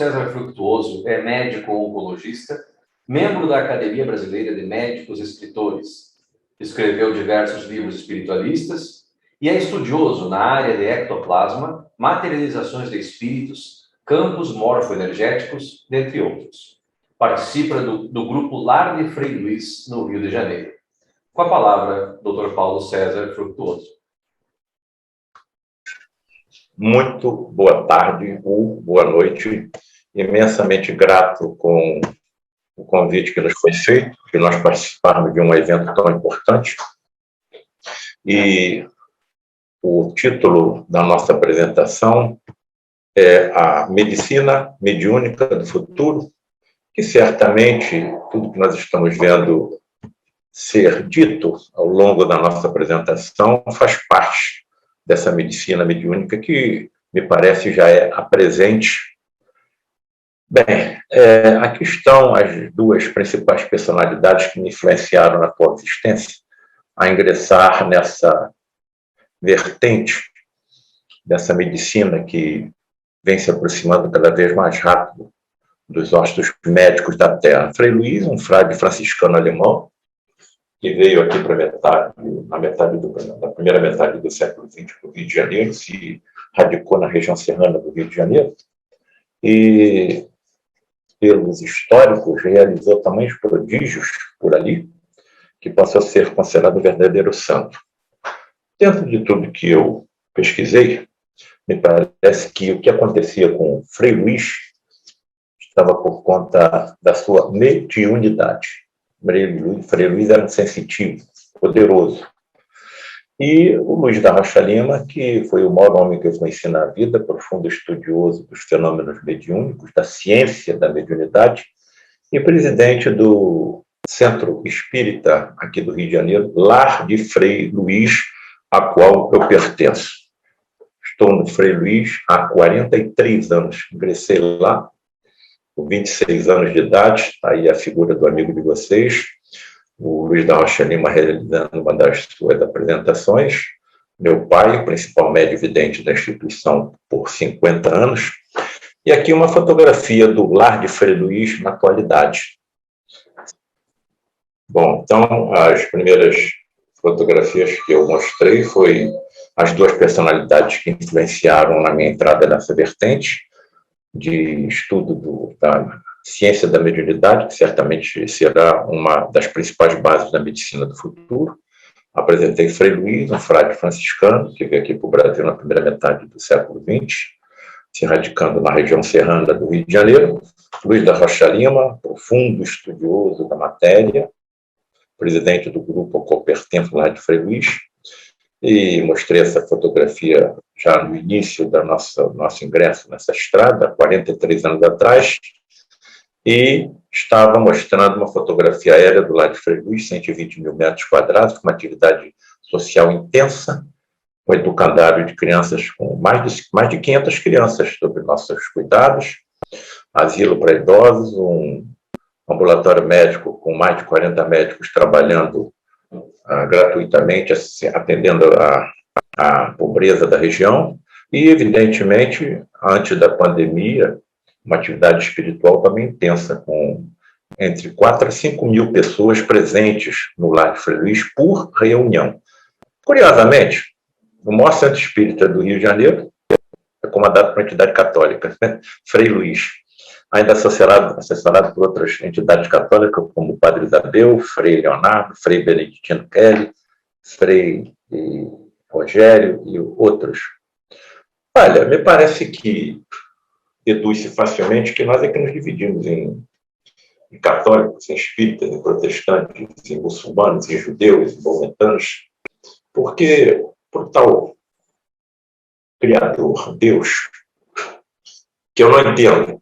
César Fructuoso é médico oncologista, membro da Academia Brasileira de Médicos Escritores. Escreveu diversos livros espiritualistas e é estudioso na área de ectoplasma, materializações de espíritos, campos morfoenergéticos, dentre outros. Participa do grupo Lar de Frei Luís, no Rio de Janeiro. Com a palavra, Dr. Paulo César Fructuoso. Muito boa tarde ou boa noite. Imensamente grato com o convite que nos foi feito, de nós participarmos de um evento tão importante. E o título da nossa apresentação é a Medicina Mediúnica do Futuro, que certamente tudo que nós estamos vendo ser dito ao longo da nossa apresentação faz parte dessa medicina mediúnica que, me parece, já é a presente. Bem, aqui estão as duas principais personalidades que me influenciaram na atual existência a ingressar nessa vertente dessa medicina que vem se aproximando cada vez mais rápido dos ossos médicos da Terra. Frei Luís, um frade franciscano alemão, que veio aqui para da primeira metade do século XX para o Rio de Janeiro, se radicou na região serrana do Rio de Janeiro, e, pelos históricos, realizou tamanhos prodígios por ali, que passou a ser considerado um verdadeiro santo. Dentro de tudo que eu pesquisei, me parece que o que acontecia com Frei Luís estava por conta da sua mediunidade. Frei Luís era um sensitivo, poderoso. E o Luiz da Rocha Lima, que foi o maior homem que eu conheci na vida, profundo estudioso dos fenômenos mediúnicos, da ciência da mediunidade, e presidente do Centro Espírita aqui do Rio de Janeiro, Lar de Frei Luís, a qual eu pertenço. Estou no Frei Luís há 43 anos. Ingressei lá com 26 anos de idade, aí a figura do amigo de vocês, o Luiz da Rocha Lima, realizando uma das suas apresentações, meu pai, o principal médium vidente da instituição por 50 anos, e aqui uma fotografia do Lar de Frei Luís na atualidade. Bom, então, as primeiras fotografias que eu mostrei foi as duas personalidades que influenciaram na minha entrada nessa vertente de estudo da ciência da mediunidade, que certamente será uma das principais bases da medicina do futuro. Apresentei Frei Luís, um frade franciscano, que veio aqui para o Brasil na primeira metade do século XX, se radicando na região serrana do Rio de Janeiro. Luiz da Rocha Lima, profundo estudioso da matéria, presidente do grupo ao qual pertenço lá de Frei Luís, e mostrei essa fotografia já no início do nosso ingresso nessa estrada, 43 anos atrás, e estava mostrando uma fotografia aérea do lado de Frei Luís, 120 mil metros quadrados, com uma atividade social intensa, um educandário de crianças com mais de 500 crianças sob nossos cuidados, asilo para idosos, um ambulatório médico com mais de 40 médicos trabalhando gratuitamente, atendendo a pobreza da região, e, evidentemente, antes da pandemia, uma atividade espiritual também intensa, com entre 4 a 5 mil pessoas presentes no Lar de Frei Luís por reunião. Curiosamente, o maior centro espírita do Rio de Janeiro é comandado por uma entidade católica, né? Frei Luís, ainda assessorado por outras entidades católicas, como o Padre Isabel, Frei Leonardo, Frei Beneditino Kelly, Frei Rogério e outros. Olha, me parece que deduz-se facilmente que nós é que nos dividimos em católicos, em espíritas, em protestantes, em muçulmanos, em judeus, em maometanos, porque por tal Criador, Deus, que eu não entendo,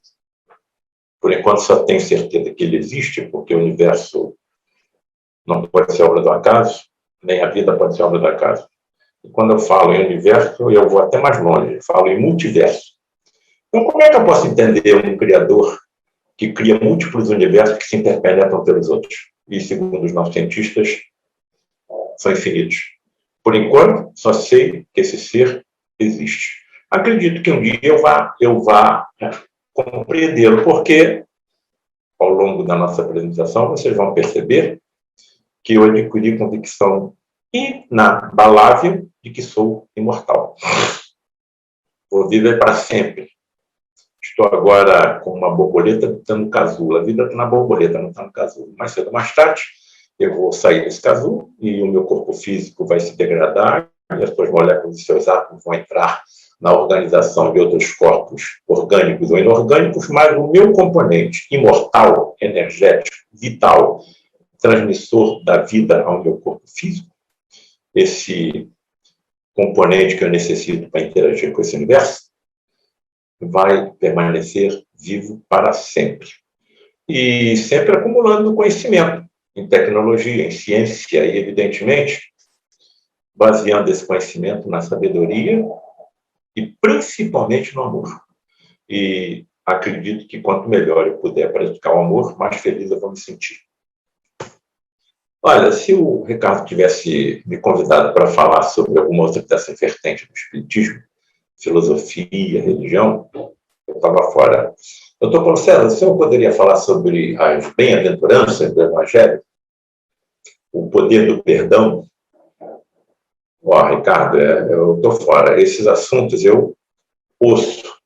por enquanto só tenho certeza que ele existe, porque o universo não pode ser obra do acaso, nem a vida pode ser obra do acaso. E quando eu falo em universo, eu vou até mais longe, eu falo em multiverso. Então, como é que eu posso entender um Criador que cria múltiplos universos que se interpenetram pelos outros? E, segundo os nossos cientistas, são infinitos. Por enquanto, só sei que esse ser existe. Acredito que um dia eu vá compreendê-lo, porque, ao longo da nossa apresentação, vocês vão perceber que eu adquiri convicção inabalável de que sou imortal. Vou viver para sempre. Estou agora com uma borboleta habitando um casulo. A vida está na borboleta, não está no casulo. Mais cedo ou mais tarde, eu vou sair desse casulo e o meu corpo físico vai se degradar e as suas moléculas e seus átomos vão entrar na organização de outros corpos orgânicos ou inorgânicos, mas o meu componente imortal, energético, vital, transmissor da vida ao meu corpo físico, esse componente que eu necessito para interagir com esse universo, vai permanecer vivo para sempre. E sempre acumulando conhecimento em tecnologia, em ciência e, evidentemente, baseando esse conhecimento na sabedoria e principalmente no amor. E acredito que quanto melhor eu puder praticar o amor, mais feliz eu vou me sentir. Olha, se o Ricardo tivesse me convidado para falar sobre alguma outra dessa vertente do espiritismo, filosofia, religião, eu estava fora. Doutor Paulo César, o senhor poderia falar sobre as bem-aventuranças do Evangelho? O poder do perdão? Ricardo, eu estou fora. Esses assuntos eu ouço,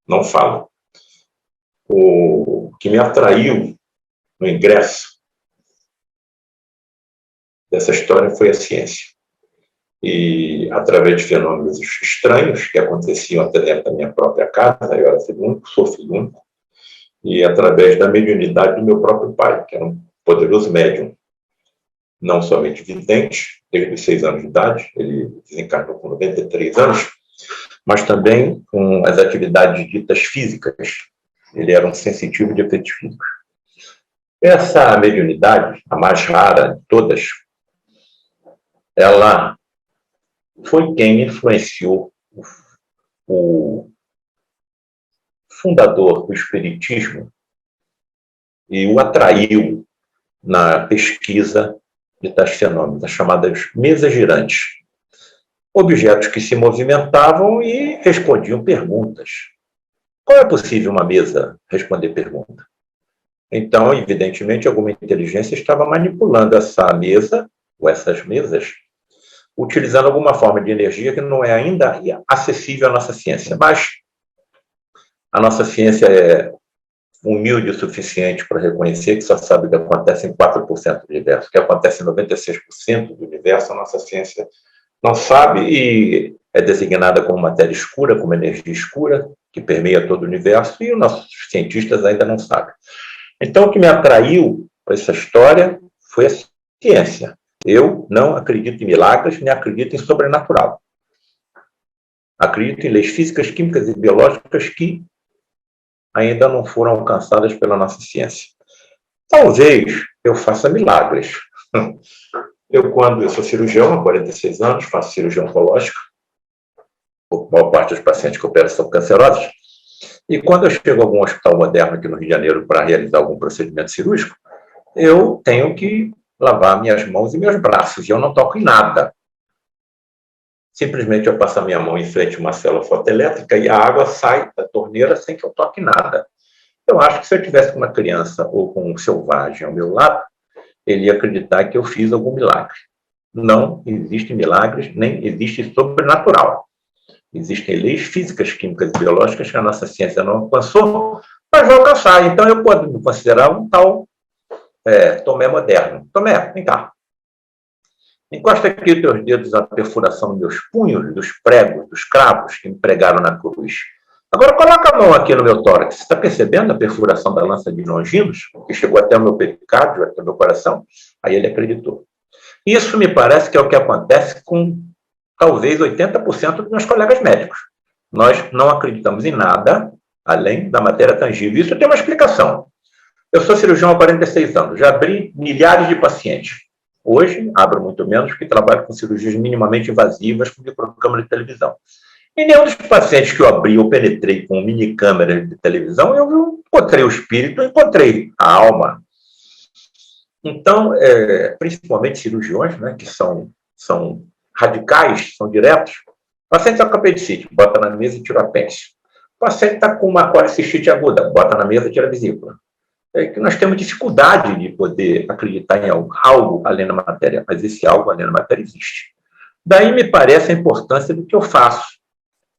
não falo. O que me atraiu no ingresso dessa história foi a ciência. E, através de fenômenos estranhos que aconteciam até dentro da minha própria casa, eu era filho único, sou filho único, e através da mediunidade do meu próprio pai, que era um poderoso médium, não somente vidente, desde os 6 anos de idade, ele desencarnou com 93 anos, mas também com as atividades ditas físicas. Ele era um sensitivo de efeitos físicos. Essa mediunidade, a mais rara de todas, ela foi quem influenciou o fundador do Espiritismo e o atraiu na pesquisa de tais fenômenos, as chamadas mesas girantes. Objetos que se movimentavam e respondiam perguntas. Como é possível uma mesa responder pergunta? Então, evidentemente, alguma inteligência estava manipulando essa mesa, ou essas mesas, utilizando alguma forma de energia que não é ainda acessível à nossa ciência. Mas a nossa ciência é humilde o suficiente para reconhecer que só sabe o que acontece em 4% do universo. O que acontece em 96% do universo, a nossa ciência não sabe e é designada como matéria escura, como energia escura, que permeia todo o universo, e os nossos cientistas ainda não sabem. Então, o que me atraiu para essa história foi a ciência. Eu não acredito em milagres, nem acredito em sobrenatural. Acredito em leis físicas, químicas e biológicas que ainda não foram alcançadas pela nossa ciência. Talvez eu faça milagres. Eu sou cirurgião há 46 anos, faço cirurgia oncológica, a maior parte dos pacientes que operam são cancerosos, e quando eu chego a algum hospital moderno aqui no Rio de Janeiro para realizar algum procedimento cirúrgico, eu tenho que lavar minhas mãos e meus braços, e eu não toco em nada. Simplesmente eu passo a minha mão em frente a uma célula fotoelétrica e a água sai da torneira sem que eu toque nada. Eu acho que se eu tivesse com uma criança ou com um selvagem ao meu lado, ele ia acreditar que eu fiz algum milagre. Não existem milagres, nem existe sobrenatural. Existem leis físicas, químicas e biológicas que a nossa ciência não alcançou, mas vai alcançar. Então eu posso me considerar um tal Tomé moderno. Tomé, vem cá. Encosta aqui os teus dedos na perfuração dos meus punhos, dos pregos, dos cravos que me pregaram na cruz. Agora coloca a mão aqui no meu tórax. Você está percebendo a perfuração da lança de Longinos, que chegou até o meu pericárdio, até o meu coração? Aí ele acreditou. Isso me parece que é o que acontece com talvez 80% dos meus colegas médicos. Nós não acreditamos em nada além da matéria tangível. Isso tem uma explicação. Eu sou cirurgião há 46 anos, já abri milhares de pacientes. Hoje, abro muito menos, porque trabalho com cirurgias minimamente invasivas com microcâmera de televisão. E nenhum dos pacientes que eu abri ou penetrei com mini câmera de televisão, eu encontrei o espírito, eu encontrei a alma. Então, principalmente cirurgiões, né, que são radicais, são diretos, paciente com apendicite, bota na mesa e tira o apêndice. O paciente está com uma colecistite aguda, bota na mesa, tira a vesícula. É que nós temos dificuldade de poder acreditar em algo além da matéria, mas esse algo além da matéria existe. Daí me parece a importância do que eu faço,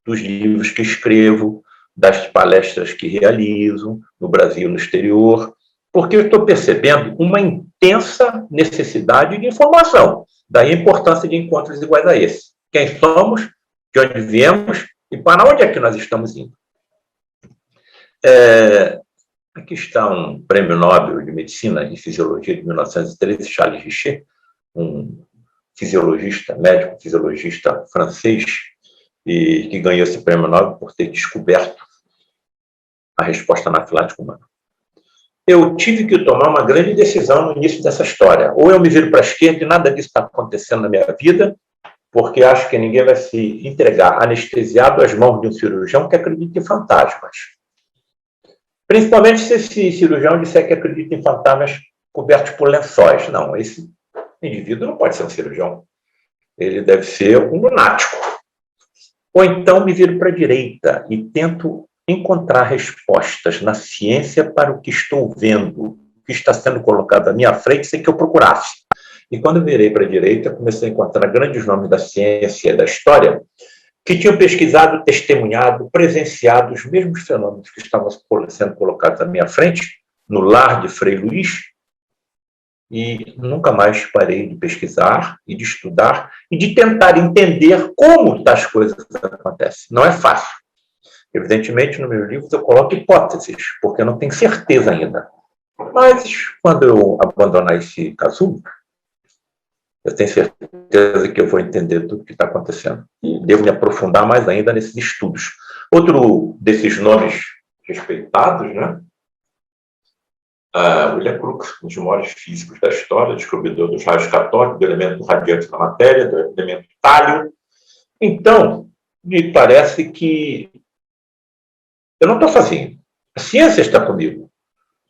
dos livros que escrevo, das palestras que realizo no Brasil e no exterior, porque eu estou percebendo uma intensa necessidade de informação. Daí a importância de encontros iguais a esse. Quem somos, de onde viemos e para onde é que nós estamos indo. Aqui está um prêmio Nobel de Medicina e Fisiologia de 1913, Charles Richet, um fisiologista, médico fisiologista francês, e que ganhou esse prêmio Nobel por ter descoberto a resposta anafilática humana. Eu tive que tomar uma grande decisão no início dessa história. Ou eu me viro para a esquerda e nada disso está acontecendo na minha vida, porque acho que ninguém vai se entregar anestesiado às mãos de um cirurgião que acredita em fantasmas. Principalmente se esse cirurgião disser que acredita em fantasmas cobertos por lençóis. Não, esse indivíduo não pode ser um cirurgião. Ele deve ser um lunático. Ou então me viro para a direita e tento encontrar respostas na ciência para o que estou vendo, o que está sendo colocado à minha frente sem que eu procurasse. E quando eu virei para a direita, comecei a encontrar grandes nomes da ciência e da história que tinham pesquisado, testemunhado, presenciado os mesmos fenômenos que estavam sendo colocados à minha frente, no lar de Frei Luís, e nunca mais parei de pesquisar e de estudar e de tentar entender como tais coisas acontecem. Não é fácil. Evidentemente, no meu livro eu coloco hipóteses, porque eu não tenho certeza ainda. Mas, quando eu abandonar esse casulo, eu tenho certeza que eu vou entender tudo o que está acontecendo. E devo me aprofundar mais ainda nesses estudos. Outro desses nomes respeitados, né? William Crookes, um dos maiores físicos da história, descobridor dos raios catódicos, do elemento radiante da matéria, do elemento tálio. Então, me parece que eu não estou sozinho. A ciência está comigo.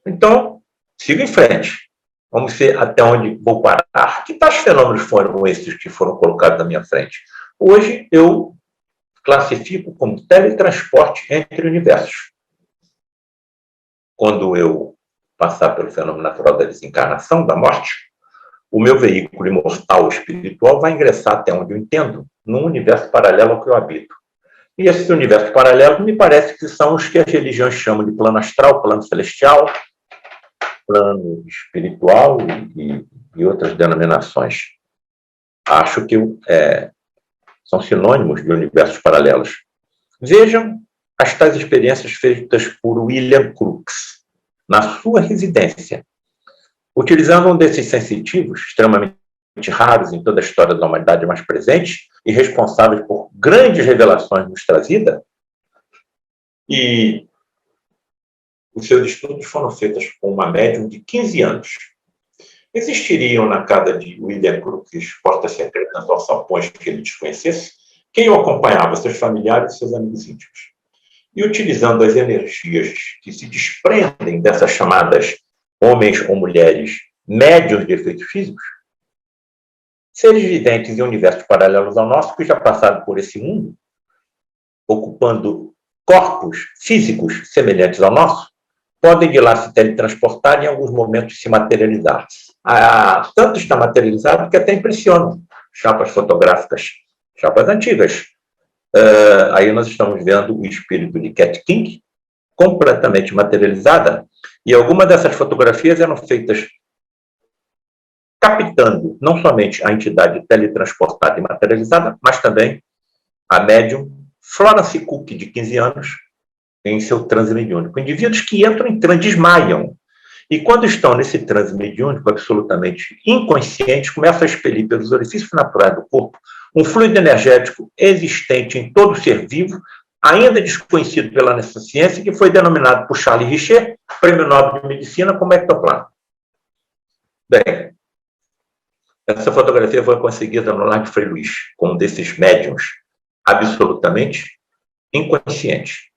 Então, sigo em frente. Vamos ver até onde vou parar. Que tais fenômenos foram esses que foram colocados na minha frente? Hoje, eu classifico como teletransporte entre universos. Quando eu passar pelo fenômeno natural da desencarnação, da morte, o meu veículo imortal espiritual vai ingressar, até onde eu entendo, num universo paralelo ao que eu habito. E esses universos paralelos me parece que são os que as religiões chamam de plano astral, plano celestial, plano espiritual e outras denominações. Acho que são sinônimos de universos paralelos. Vejam as tais experiências feitas por William Crookes, na sua residência, utilizando um desses sensitivos, extremamente raros em toda a história da humanidade, mais presentes e responsáveis por grandes revelações nos trazidas, e os seus estudos foram feitos com uma médium de 15 anos. Existiriam na casa de William Crookes portas secretas ou alçapões que ele desconhecesse? Quem o acompanhava? Seus familiares e seus amigos íntimos. E utilizando as energias que se desprendem dessas chamadas homens ou mulheres médiuns de efeitos físicos, seres viventes em universos paralelos ao nosso, que já passaram por esse mundo, ocupando corpos físicos semelhantes ao nosso, podem de lá se teletransportar e em alguns momentos se materializar. Tanto está materializado que até impressionam chapas fotográficas, chapas antigas. Aí nós estamos vendo o espírito de Cat King, completamente materializada, e algumas dessas fotografias eram feitas captando não somente a entidade teletransportada e materializada, mas também a médium Florence Cook, de 15 anos, em seu transe mediúnico. Indivíduos que entram em transe, desmaiam. E quando estão nesse transe mediúnico, absolutamente inconscientes, começam a expelir pelos orifícios naturais do corpo um fluido energético existente em todo ser vivo, ainda desconhecido pela nossa ciência, que foi denominado por Charles Richet, Prêmio Nobel de Medicina, como ectoplasma. Bem, essa fotografia foi conseguida no lar de Frei Luís, com um desses médiums absolutamente inconscientes.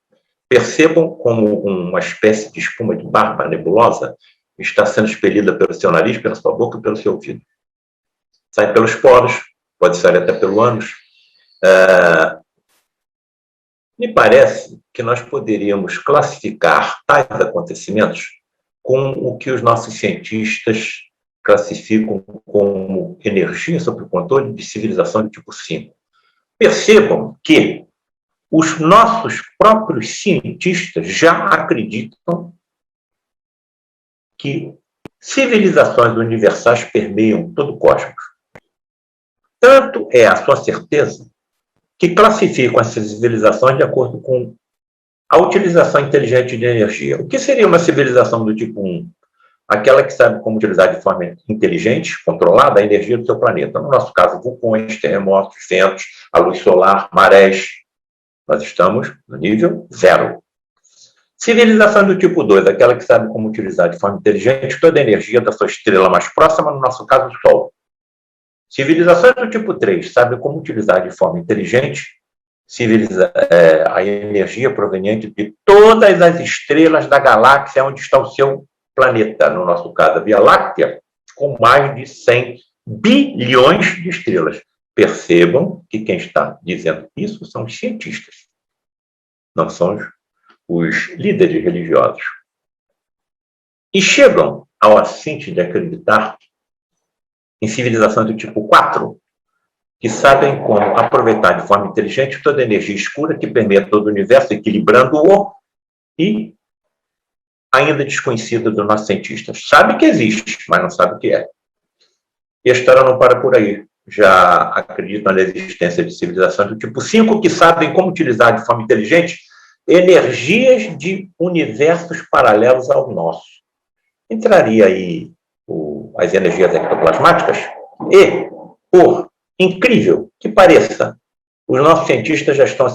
Percebam como uma espécie de espuma de barba nebulosa está sendo expelida pelo seu nariz, pela sua boca e pelo seu ouvido. Sai pelos poros, pode sair até pelo ânus. Me parece que nós poderíamos classificar tais acontecimentos com o que os nossos cientistas classificam como energia sob o controle de civilização de tipo 5. Percebam que os nossos próprios cientistas já acreditam que civilizações universais permeiam todo o cosmos. Tanto é a sua certeza que classificam essas civilizações de acordo com a utilização inteligente de energia. O que seria uma civilização do tipo 1? Aquela que sabe como utilizar de forma inteligente, controlada, a energia do seu planeta. No nosso caso, vulcões, terremotos, ventos, a luz solar, marés. Nós estamos no nível 0. Civilização do tipo 2, aquela que sabe como utilizar de forma inteligente toda a energia da sua estrela mais próxima, no nosso caso, o Sol. Civilizações do tipo 3 sabem como utilizar de forma inteligente a energia proveniente de todas as estrelas da galáxia onde está o seu planeta, no nosso caso, a Via Láctea, com mais de 100 bilhões de estrelas. Percebam que quem está dizendo isso são os cientistas, não são os líderes religiosos. E chegam ao assinte de acreditar em civilizações do tipo 4, que sabem como aproveitar de forma inteligente toda a energia escura que permeia todo o universo, equilibrando-o, e ainda desconhecida dos nossos cientistas. Sabe que existe, mas não sabe o que é. E a história não para por aí. Já acreditam na existência de civilizações do tipo 5 que sabem como utilizar de forma inteligente energias de universos paralelos ao nosso. Entraria aí as energias ectoplasmáticas e, por incrível que pareça, os nossos cientistas já estão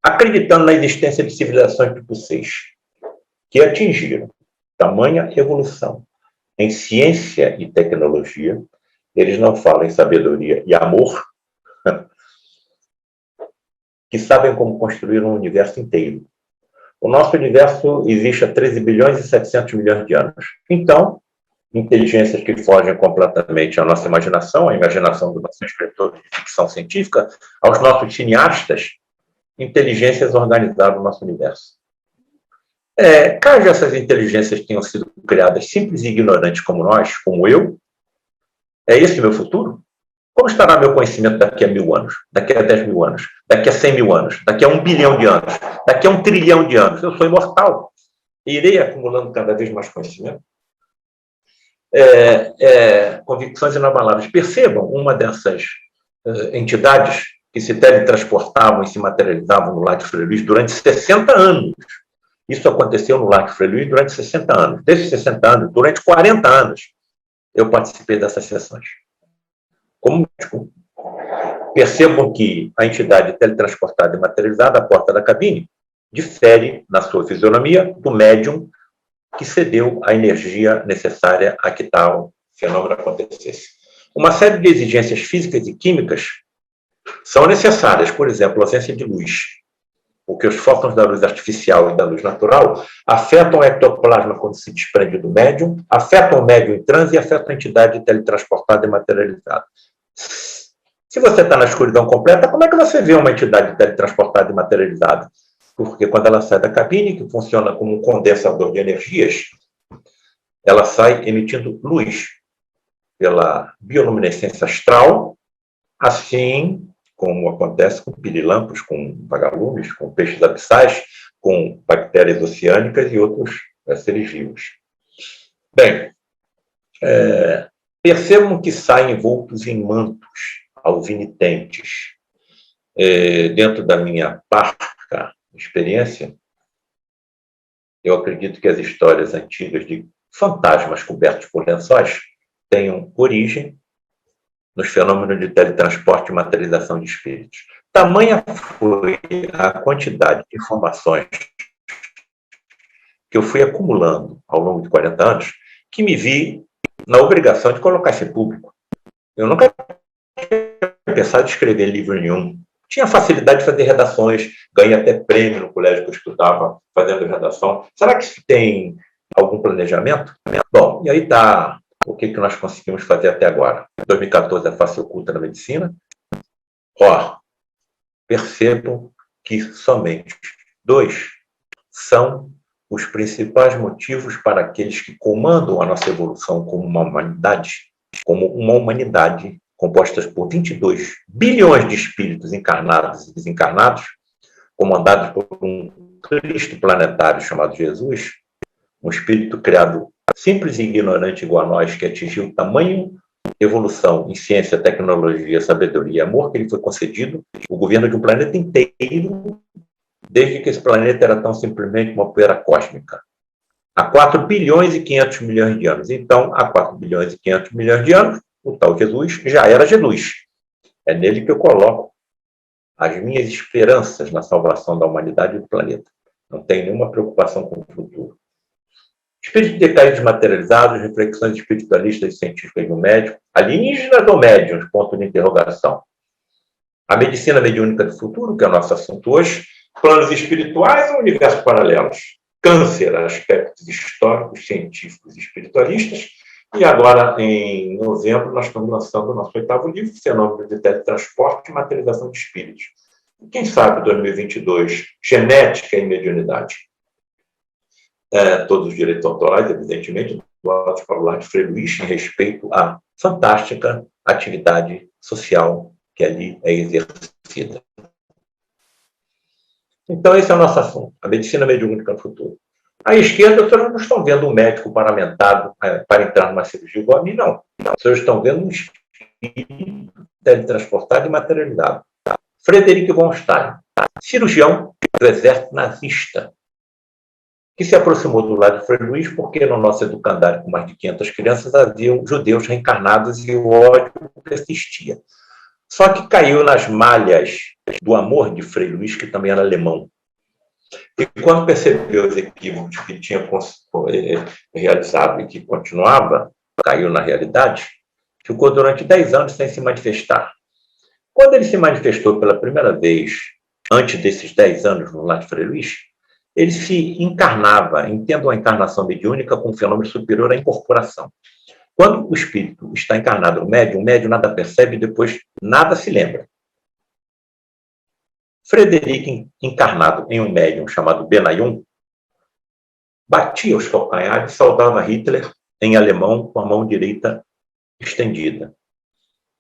acreditando na existência de civilizações tipo 6, que atingiram tamanha evolução em ciência e tecnologia. Eles não falam em sabedoria e amor, que sabem como construir um universo inteiro. O nosso universo existe há 13 bilhões e 700 milhões de anos. Então, inteligências que fogem completamente à nossa imaginação, à imaginação dos nossos escritores de ficção científica, aos nossos cineastas, inteligências organizaram o nosso universo. Caso essas inteligências tenham sido criadas simples e ignorantes como nós, como eu, é esse o meu futuro? Como estará meu conhecimento daqui a 1000 anos, daqui a 10 mil anos, daqui a 100 mil anos, daqui a 1 bilhão de anos, daqui a 1 trilhão de anos? Eu sou imortal. E irei acumulando cada vez mais conhecimento. Convicções inabaláveis. Percebam uma dessas entidades que se teletransportavam e se materializavam no Lac Frei Luís durante 60 anos. Isso aconteceu no Lac Frei Luís durante 60 anos. Desses 60 anos, durante 40 anos, eu participei dessas sessões. Como médico, percebam que a entidade teletransportada e materializada à porta da cabine difere na sua fisionomia do médium que cedeu a energia necessária a que tal fenômeno acontecesse. Uma série de exigências físicas e químicas são necessárias, por exemplo, a ausência de luz, porque os fótons da luz artificial e da luz natural afetam o ectoplasma quando se desprende do médium, afetam o médium em transe e afetam a entidade teletransportada e materializada. Se você está na escuridão completa, como é que você vê uma entidade teletransportada e materializada? Porque quando ela sai da cabine, que funciona como um condensador de energias, ela sai emitindo luz pela bioluminescência astral, assim como acontece com pirilampos, com vagalumes, com peixes abissais, com bactérias oceânicas e outros seres vivos. Bem, percebam que saem envoltos em mantos alvinitentes. Dentro da minha parca experiência, eu acredito que as histórias antigas de fantasmas cobertos por lençóis tenham origem nos fenômenos de teletransporte e materialização de espíritos. Tamanha foi a quantidade de informações que eu fui acumulando ao longo de 40 anos, que me vi na obrigação de colocar isso em público. Eu nunca tinha pensado em escrever livro nenhum. Tinha facilidade de fazer redações, ganhei até prêmio no colégio que eu estudava fazendo redação. Será que isso tem algum planejamento? Bom, e aí está o que nós conseguimos fazer até agora. Em 2014, a face oculta na medicina. Percebam que somente 2 são os principais motivos para aqueles que comandam a nossa evolução como uma humanidade composta por 22 bilhões de espíritos encarnados e desencarnados, comandados por um Cristo planetário chamado Jesus, um espírito criado simples e ignorante igual a nós, que atingiu tamanho evolução em ciência, tecnologia, sabedoria e amor que lhe foi concedido, o governo de um planeta inteiro, desde que esse planeta era tão simplesmente uma poeira cósmica. Há 4 bilhões e 500 milhões de anos. Então, há 4 bilhões e 500 milhões de anos, o tal Jesus já era Jesus. É nele que eu coloco as minhas esperanças na salvação da humanidade e do planeta. Não tenho nenhuma preocupação com o futuro. Espíritos decaídos materializados, reflexões espiritualistas e científicas do médico, alienígenas ou médiuns, ponto de interrogação. A medicina mediúnica do futuro, que é o nosso assunto hoje, planos espirituais ou universos paralelos, câncer, aspectos históricos, científicos e espiritualistas. E agora, em novembro, nós estamos lançando o nosso 8º livro, Fenômeno de Teletransporte e Materialização de Espíritos. Quem sabe 2022, Genética e Mediunidade. Todos os direitos autorais, evidentemente, doados para o lar de Frei Luís, em respeito à fantástica atividade social que ali é exercida. Então, esse é o nosso assunto, a medicina mediúnica no futuro. À esquerda, vocês não estão vendo um médico paramentado para entrar numa cirurgia igual a mim, não. Vocês estão vendo um espírito teletransportado e materializado. Frederic von Stein, cirurgião do exército nazista, que se aproximou do lado de Frei Luís porque no nosso educandário com mais de 500 crianças haviam judeus reencarnados e o ódio persistia. Só que caiu nas malhas do amor de Frei Luís, que também era alemão. E quando percebeu os equívocos que ele tinha realizado e que continuava, caiu na realidade, ficou durante 10 anos sem se manifestar. Quando ele se manifestou pela primeira vez, antes desses 10 anos no lar de Frei Luís, ele se encarnava, entendo a encarnação mediúnica como um fenômeno superior à incorporação. Quando o espírito está encarnado no médium, o médium nada percebe e depois nada se lembra. Frederic, encarnado em um médium chamado Benayoun, batia os calcanhares e saudava Hitler em alemão com a mão direita estendida.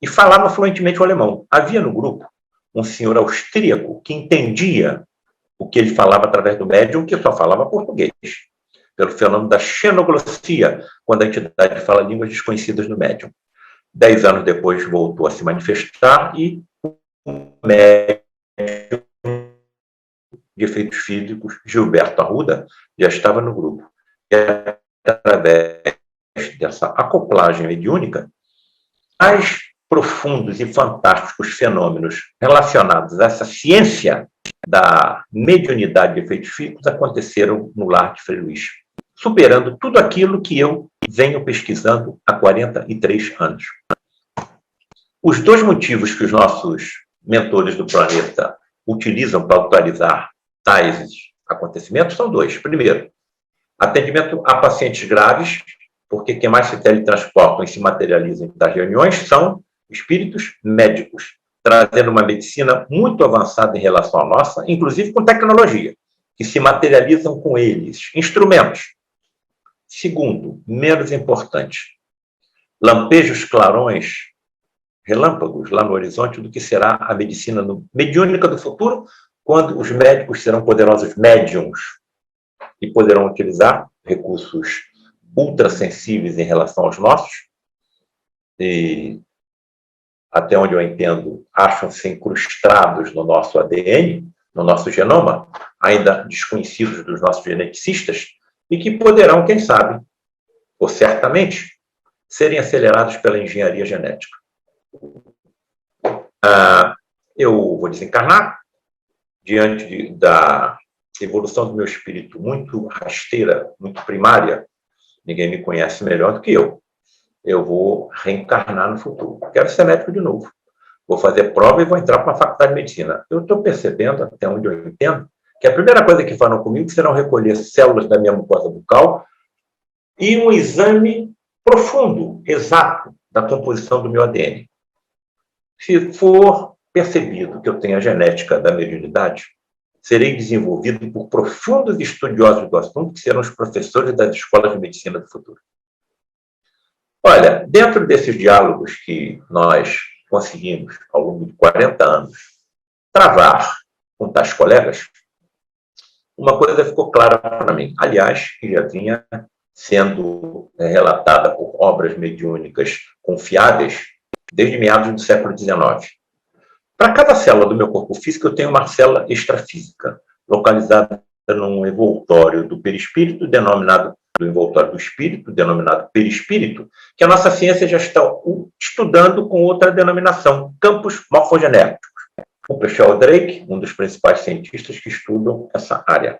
E falava fluentemente o alemão. Havia no grupo um senhor austríaco que entendia o que ele falava através do médium, que só falava português, pelo fenômeno da xenoglossia, quando a entidade fala línguas desconhecidas no médium. 10 anos depois voltou a se manifestar e o médium de efeitos físicos, Gilberto Arruda, já estava no grupo. E através dessa acoplagem mediúnica, as profundos e fantásticos fenômenos relacionados a essa ciência da mediunidade de efeitos físicos aconteceram no lar de Frei Luís, superando tudo aquilo que eu venho pesquisando há 43 anos. Os 2 motivos que os nossos mentores do planeta utilizam para autorizar tais acontecimentos são 2. Primeiro, atendimento a pacientes graves, porque quem mais se teletransportam e se materializam das reuniões são espíritos médicos, trazendo uma medicina muito avançada em relação à nossa, inclusive com tecnologia, que se materializam com eles, instrumentos. Segundo, menos importante, lampejos, clarões, relâmpagos lá no horizonte do que será a medicina mediúnica do futuro, quando os médicos serão poderosos médiums e poderão utilizar recursos ultrassensíveis em relação aos nossos, e até onde eu entendo, acham-se incrustados no nosso ADN, no nosso genoma, ainda desconhecidos dos nossos geneticistas, e que poderão, quem sabe, ou certamente, serem acelerados pela engenharia genética. Eu vou desencarnar diante da evolução do meu espírito muito rasteira, muito primária. Ninguém me conhece melhor do que eu. Eu vou reencarnar no futuro. Quero ser médico de novo. Vou fazer prova e vou entrar para a faculdade de medicina. Eu estou percebendo, até onde eu entendo, que a primeira coisa que farão comigo serão recolher células da minha mucosa bucal e um exame profundo, exato, da composição do meu ADN. Se for percebido que eu tenho a genética da mediunidade, serei desenvolvido por profundos estudiosos do assunto, que serão os professores das escolas de medicina do futuro. Olha, dentro desses diálogos que nós conseguimos, ao longo de 40 anos, travar com tais colegas, uma coisa ficou clara para mim, aliás, que já vinha sendo relatada por obras mediúnicas confiáveis desde meados do século XIX. Para cada célula do meu corpo físico, eu tenho uma célula extrafísica, localizada num envoltório do perispírito, denominado do envoltório do espírito, denominado perispírito, que a nossa ciência já está estudando com outra denominação, campos morfogenéticos. O Sheldrake, um dos principais cientistas que estudam essa área.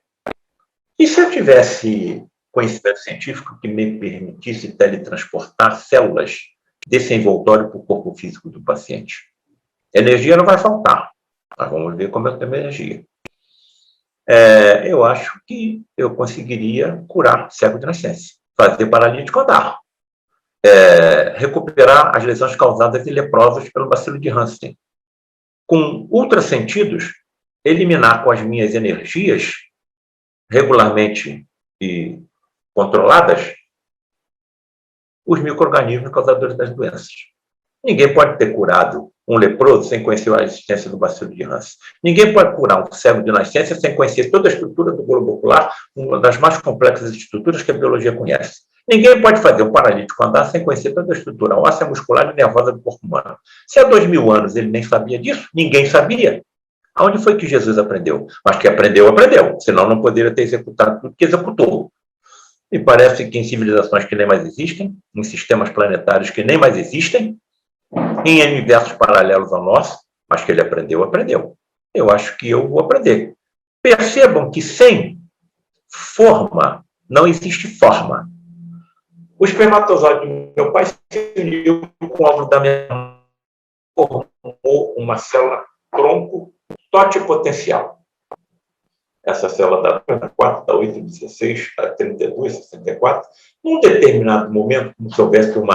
E se eu tivesse conhecimento científico que me permitisse teletransportar células desse envoltório para o corpo físico do paciente? Energia não vai faltar. Nós vamos ver como eu tenho energia. Eu acho que eu conseguiria curar cego de nascença, fazer paralítico andar, recuperar as lesões causadas em leprosos pelo bacilo de Hansen. Com ultrassentidos, eliminar com as minhas energias, regularmente e controladas, os micro-organismos causadores das doenças. Ninguém pode ter curado um leproso sem conhecer a existência do bacilo de Hansen. Ninguém pode curar um cego de nascença sem conhecer toda a estrutura do globo ocular, uma das mais complexas estruturas que a biologia conhece. Ninguém pode fazer um paralítico andar sem conhecer toda a estrutura óssea, muscular e nervosa do corpo humano. Se há 2000 anos ele nem sabia disso, ninguém sabia. Aonde foi que Jesus aprendeu? Mas que aprendeu, aprendeu. Senão não poderia ter executado tudo que executou. Me parece que em civilizações que nem mais existem, em sistemas planetários que nem mais existem, em universos paralelos ao nosso, mas que ele aprendeu, aprendeu. Eu acho que eu vou aprender. Percebam que sem forma não existe forma. O espermatozoide do meu pai se uniu com o óvulo da minha mãe, formou uma célula tronco totipotencial. Essa célula da 34, da 8, 16, da 32, 64. Num determinado momento, como se houvesse um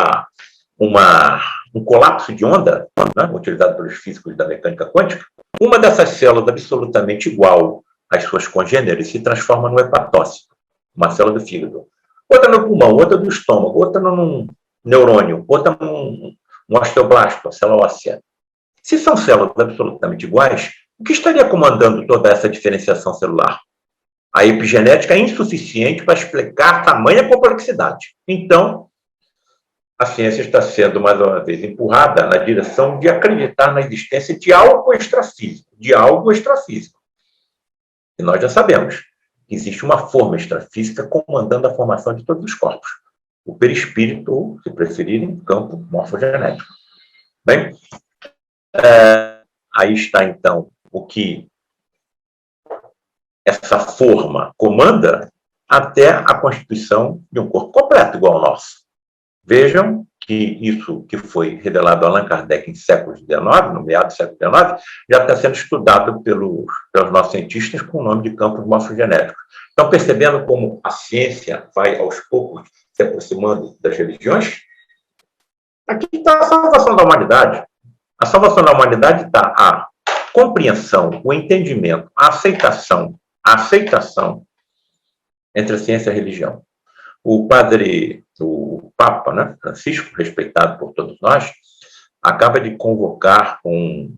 colapso de onda, né, utilizado pelos físicos da mecânica quântica, uma dessas células absolutamente igual às suas congêneres se transforma no hepatócito, uma célula do fígado. Outra no pulmão, outra no estômago, outra num neurônio, outra num osteoblasto, a célula óssea. Se são células absolutamente iguais, o que estaria comandando toda essa diferenciação celular? A epigenética é insuficiente para explicar tamanha complexidade. Então, a ciência está sendo, mais uma vez, empurrada na direção de acreditar na existência de algo extrafísico, E nós já sabemos que existe uma forma extrafísica comandando a formação de todos os corpos. O perispírito, ou, se preferirem, campo morfogenético. Bem, aí está, então, o que essa forma comanda até a constituição de um corpo completo, igual ao nosso. Vejam que isso que foi revelado a Allan Kardec em século XIX, no meado do século XIX, já está sendo estudado pelos nossos cientistas com o nome de campos morfogenéticos. Estão percebendo como a ciência vai, aos poucos, se aproximando das religiões? Aqui está a salvação da humanidade. A salvação da humanidade está a compreensão, o entendimento, a aceitação entre a ciência e a religião. O Papa, né, Francisco, respeitado por todos nós, acaba de convocar um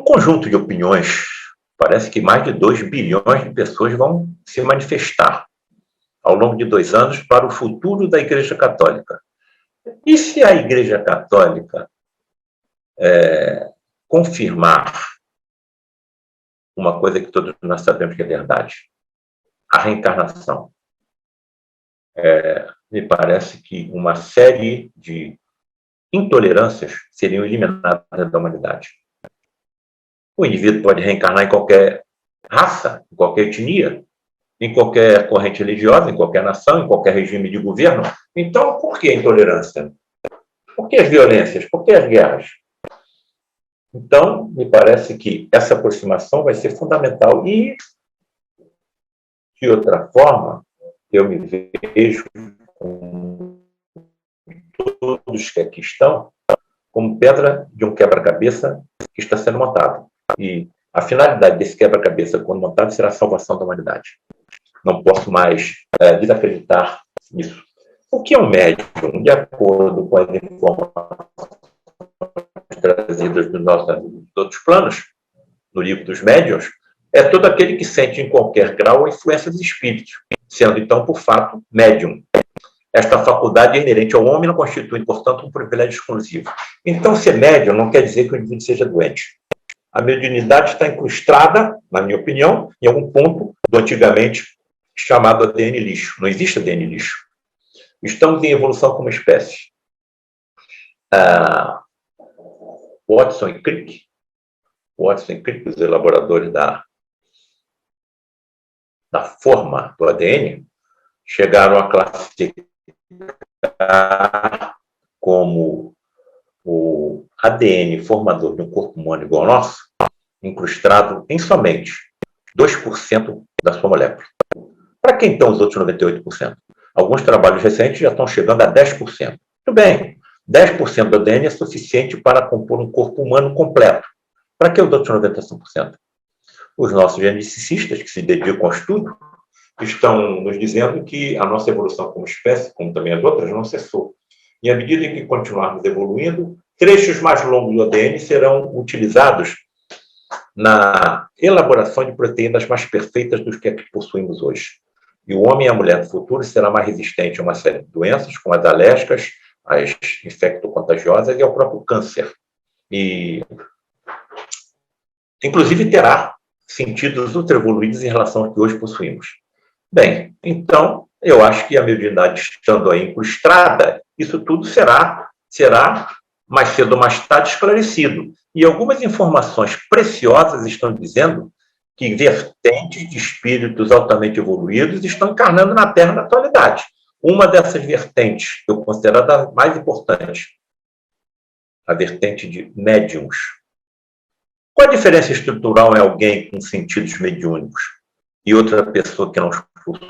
conjunto de opiniões. Parece que mais de 2 bilhões de pessoas vão se manifestar ao longo de 2 anos para o futuro da Igreja Católica. E se a Igreja Católica confirmar uma coisa que todos nós sabemos que é verdade, a reencarnação? Me parece que uma série de intolerâncias seriam eliminadas da humanidade. O indivíduo pode reencarnar em qualquer raça, em qualquer etnia, em qualquer corrente religiosa, em qualquer nação, em qualquer regime de governo. Então, por que a intolerância? Por que as violências? Por que as guerras? Então, me parece que essa aproximação vai ser fundamental. E, de outra forma, eu me vejo com todos que aqui estão como pedra de um quebra-cabeça que está sendo montado. E A finalidade desse quebra-cabeça, quando montado, será a salvação da humanidade. Não posso mais desacreditar nisso. O que é um médium? De acordo com as informações trazidas dos nossos outros planos, no livro dos médiuns, é todo aquele que sente em qualquer grau a influência dos espíritos, sendo então, por fato, médium. Esta faculdade é inerente ao homem e não constitui, portanto, um privilégio exclusivo. Então, ser médium não quer dizer que o indivíduo seja doente. A mediunidade está incrustada, na minha opinião, em algum ponto do antigamente chamado ADN lixo. Não existe ADN lixo. Estamos em evolução como espécie. Watson e Crick, os elaboradores da forma do ADN, chegaram a classificar como o ADN formador de um corpo humano igual ao nosso, incrustado em somente 2% da sua molécula. Para que então os outros 98%? Alguns trabalhos recentes já estão chegando a 10%. Tudo bem, 10% do ADN é suficiente para compor um corpo humano completo. Para que os outros 95%? Os nossos geneticistas, que se dedicam ao estudo, estão nos dizendo que a nossa evolução como espécie, como também as outras, não cessou. E à medida em que continuarmos evoluindo, trechos mais longos do ADN serão utilizados na elaboração de proteínas mais perfeitas do que possuímos hoje. E o homem e a mulher do futuro será mais resistente a uma série de doenças, como as alérgicas, as infectocontagiosas e ao próprio câncer. E, inclusive, terá sentidos ultra-evoluídos em relação ao que hoje possuímos. Bem, então, eu acho que a mediunidade estando aí incrustada, isso tudo será mais cedo ou mais tarde esclarecido. E algumas informações preciosas estão dizendo que vertentes de espíritos altamente evoluídos estão encarnando na Terra na atualidade. Uma dessas vertentes, eu considero a mais importante, a vertente de médiums. Qual a diferença estrutural em alguém com sentidos mediúnicos e outra pessoa que não possui?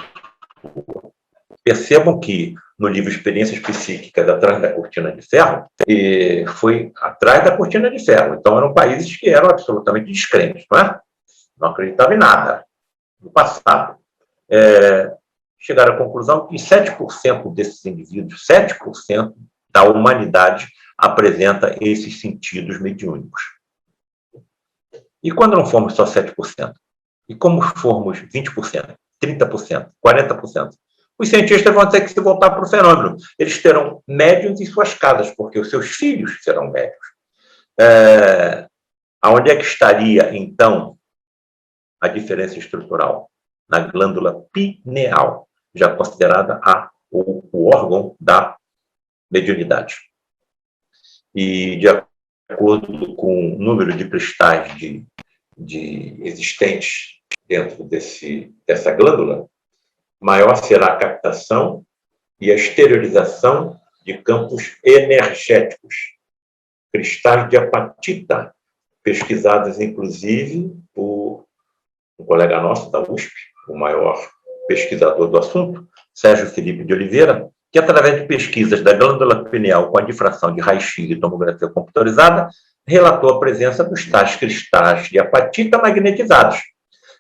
Percebam que no livro Experiências Psíquicas, Atrás da Cortina de Ferro, foi atrás da Cortina de Ferro. Então, eram países que eram absolutamente descrentes, não é? Não acreditavam em nada no passado. Chegaram à conclusão que 7% desses indivíduos, 7% da humanidade apresenta esses sentidos mediúnicos. E quando não formos só 7%? E como formos 20%, 30%, 40%? Os cientistas vão ter que se voltar para o fenômeno. Eles terão médiuns em suas casas, porque os seus filhos serão médiuns. Aonde é que estaria, então, a diferença estrutural? Na glândula pineal, já considerada o órgão da mediunidade. E, de acordo com o número de cristais existentes dentro dessa glândula, maior será a captação e a exteriorização de campos energéticos. Cristais de apatita, pesquisados, inclusive, por um colega nosso da USP, o maior pesquisador do assunto, Sérgio Felipe de Oliveira, que, através de pesquisas da glândula pineal com a difração de raio-x e tomografia computadorizada, relatou a presença dos tais cristais de apatita magnetizados,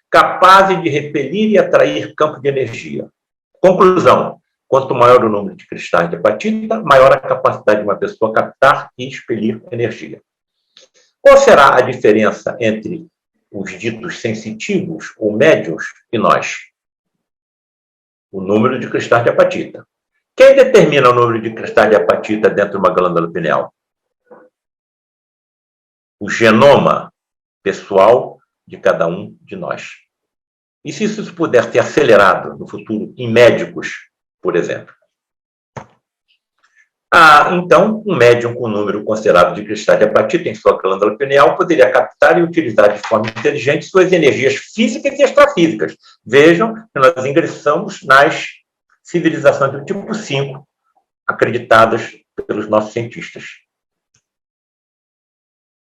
capazes de repelir e atrair campo de energia. Conclusão: quanto maior o número de cristais de apatita, maior a capacidade de uma pessoa captar e expelir energia. Qual será a diferença entre os ditos sensitivos ou médiuns e nós? O número de cristais de apatita. Quem determina o número de cristais de apatita dentro de uma glândula pineal? O genoma pessoal de cada um de nós. E se isso puder ser acelerado no futuro em médicos, por exemplo? Então, um médium com um número considerável de cristais de apatita em sua glândula pineal poderia captar e utilizar de forma inteligente suas energias físicas e extrafísicas. Vejam que nós ingressamos nas civilizações do tipo 5, acreditadas pelos nossos cientistas.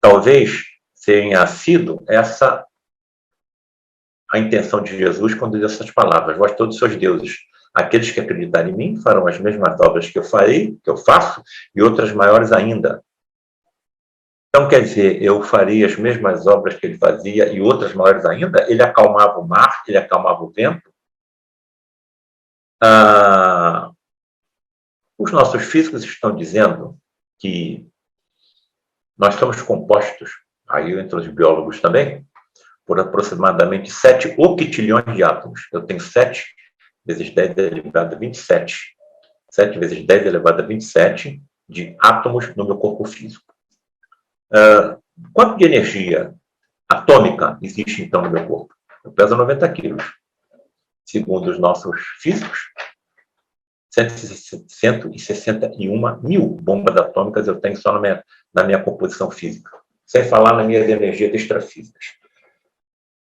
Talvez tenha sido essa a intenção de Jesus quando diz essas palavras: vós todos sois deuses. Aqueles que acreditarem em mim farão as mesmas obras que eu farei, que eu faço, e outras maiores ainda. Então, quer dizer, eu faria as mesmas obras que ele fazia e outras maiores ainda. Ele acalmava o mar, ele acalmava o vento. Os nossos físicos estão dizendo que nós somos compostos, aí entre os biólogos também, por aproximadamente 7 octilhões de átomos. Eu tenho 7 vezes 10 elevado a 27. 7 vezes 10 elevado a 27 de átomos no meu corpo físico. Quanto de energia atômica existe, então, no meu corpo? Eu peso 90 quilos. Segundo os nossos físicos, 161 mil bombas atômicas eu tenho só na minha composição física, sem falar nas minhas energias extrafísicas.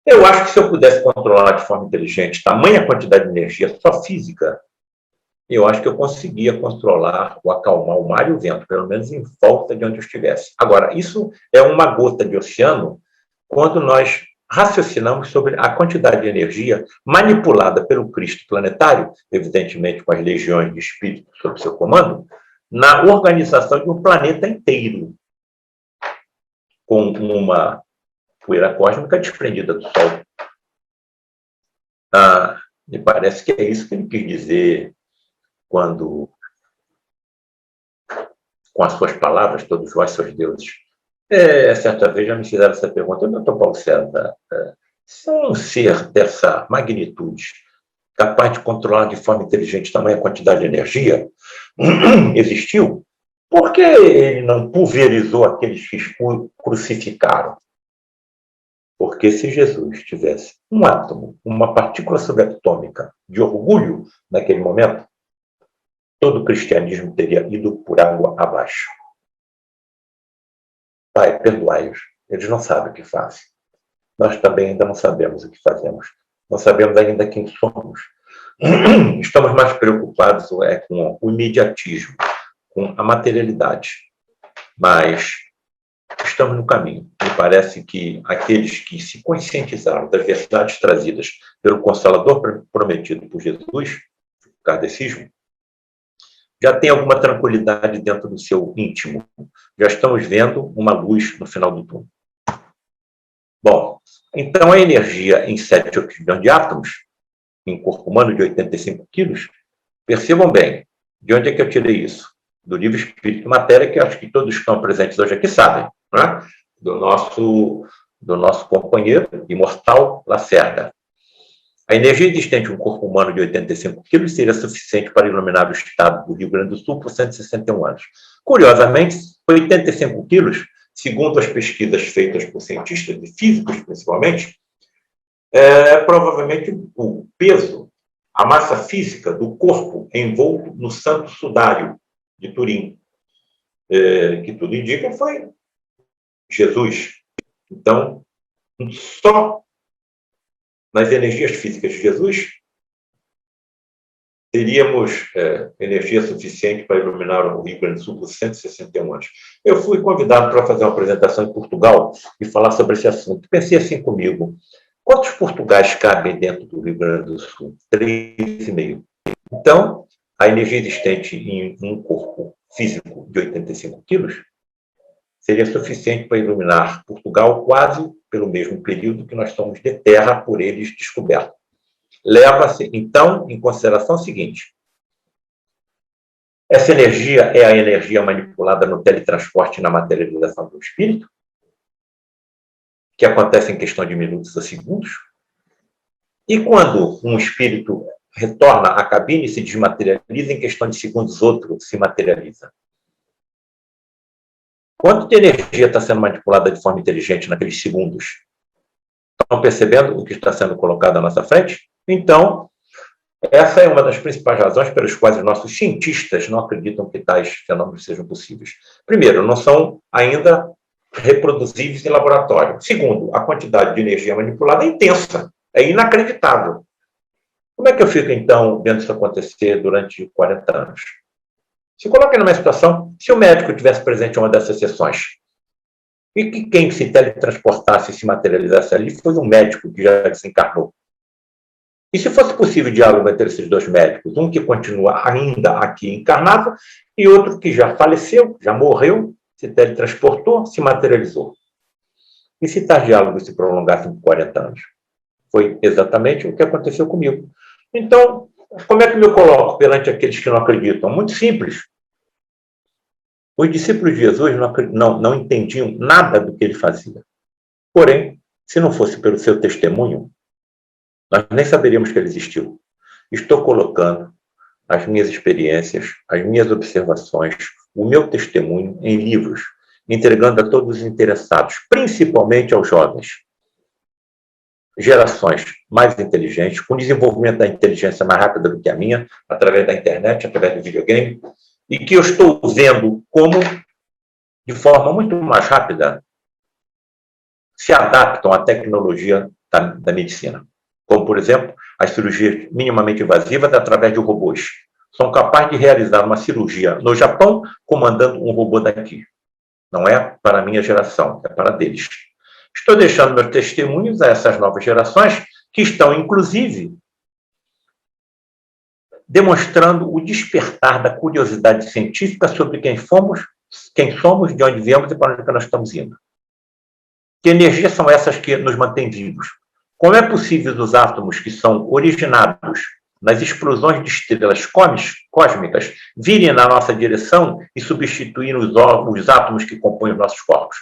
Eu acho que se eu pudesse controlar de forma inteligente tamanha quantidade de energia só física, eu acho que eu conseguia controlar ou acalmar o mar e o vento, pelo menos em volta de onde eu estivesse. Agora, isso é uma gota de oceano quando nós raciocinamos sobre a quantidade de energia manipulada pelo Cristo planetário, evidentemente com as legiões de espíritos sob seu comando, na organização de um planeta inteiro, com uma poeira cósmica desprendida do Sol. Me parece que é isso que ele quis dizer quando, com as suas palavras, todos vós sois deuses. Certa vez já me fizeram essa pergunta, doutor Paulo César, se um ser dessa magnitude, capaz de controlar de forma inteligente tamanha quantidade de energia, existiu, por que ele não pulverizou aqueles que crucificaram? Porque se Jesus tivesse um átomo, uma partícula subatômica de orgulho naquele momento, todo o cristianismo teria ido por água abaixo. Pai, perdoai-os. Eles não sabem o que fazem. Nós também ainda não sabemos o que fazemos. Não sabemos ainda quem somos. Estamos mais preocupados com o imediatismo, com a materialidade. Mas estamos no caminho. Me parece que aqueles que se conscientizaram das verdades trazidas pelo Consolador prometido por Jesus, o kardecismo, já tem alguma tranquilidade dentro do seu íntimo. Já estamos vendo uma luz no final do túnel. Bom, então a energia em 7 octilhões de átomos, em corpo humano de 85 quilos, percebam bem, de onde é que eu tirei isso? Do livro Espírito e Matéria, que acho que todos que estão presentes hoje aqui sabem, né? do nosso companheiro imortal Lacerda. A energia existente em um corpo humano de 85 quilos seria suficiente para iluminar o estado do Rio Grande do Sul por 161 anos. Curiosamente, 85 quilos, segundo as pesquisas feitas por cientistas e físicos, principalmente, provavelmente o peso, a massa física do corpo envolto no Santo Sudário de Turim, que tudo indica foi Jesus. Então, só nas energias físicas de Jesus, teríamos energia suficiente para iluminar o Rio Grande do Sul por 161 anos. Eu fui convidado para fazer uma apresentação em Portugal e falar sobre esse assunto. Pensei assim comigo, quantos Portugais cabem dentro do Rio Grande do Sul? 3,5. Então, a energia existente em um corpo físico de 85 quilos seria suficiente para iluminar Portugal quase pelo mesmo período que nós somos de terra por eles descoberto. Leva-se, então, em consideração o seguinte: essa energia é a energia manipulada no teletransporte e na materialização do espírito, que acontece em questão de minutos a segundos. E quando um espírito retorna à cabine e se desmaterializa, em questão de segundos, outro se materializa. Quanto de energia está sendo manipulada de forma inteligente naqueles segundos? Estão percebendo o que está sendo colocado à nossa frente? Então, essa é uma das principais razões pelas quais os nossos cientistas não acreditam que tais fenômenos sejam possíveis. Primeiro, não são ainda reproduzíveis em laboratório. Segundo, a quantidade de energia manipulada é intensa, é inacreditável. Como é que eu fico, então, vendo isso acontecer durante 40 anos? Se coloque numa situação, se o médico estivesse presente em uma dessas sessões, e que quem se teletransportasse e se materializasse ali foi um médico que já desencarnou. E se fosse possível diálogo entre esses dois médicos, um que continua ainda aqui encarnado e outro que já faleceu, já morreu, se teletransportou, se materializou. E se tais diálogos se prolongassem por 40 anos? Foi exatamente o que aconteceu comigo. Então, como é que eu me coloco perante aqueles que não acreditam? Muito simples. Os discípulos de Jesus não entendiam nada do que ele fazia. Porém, se não fosse pelo seu testemunho, nós nem saberíamos que ele existiu. Estou colocando as minhas experiências, as minhas observações, o meu testemunho em livros, entregando a todos os interessados, principalmente aos jovens. Gerações mais inteligentes, com desenvolvimento da inteligência mais rápida do que a minha, através da internet, através do videogame, e que eu estou vendo como, de forma muito mais rápida, se adaptam à tecnologia da medicina. Como, por exemplo, as cirurgias minimamente invasivas através de robôs. São capazes de realizar uma cirurgia no Japão comandando um robô daqui. Não é para a minha geração, é para deles. Estou deixando meus testemunhos a essas novas gerações que estão, inclusive, demonstrando o despertar da curiosidade científica sobre quem somos, de onde viemos e para onde nós estamos indo. Que energias são essas que nos mantêm vivos? Como é possível os átomos que são originados nas explosões de estrelas cósmicas virem na nossa direção e substituírem os átomos que compõem os nossos corpos?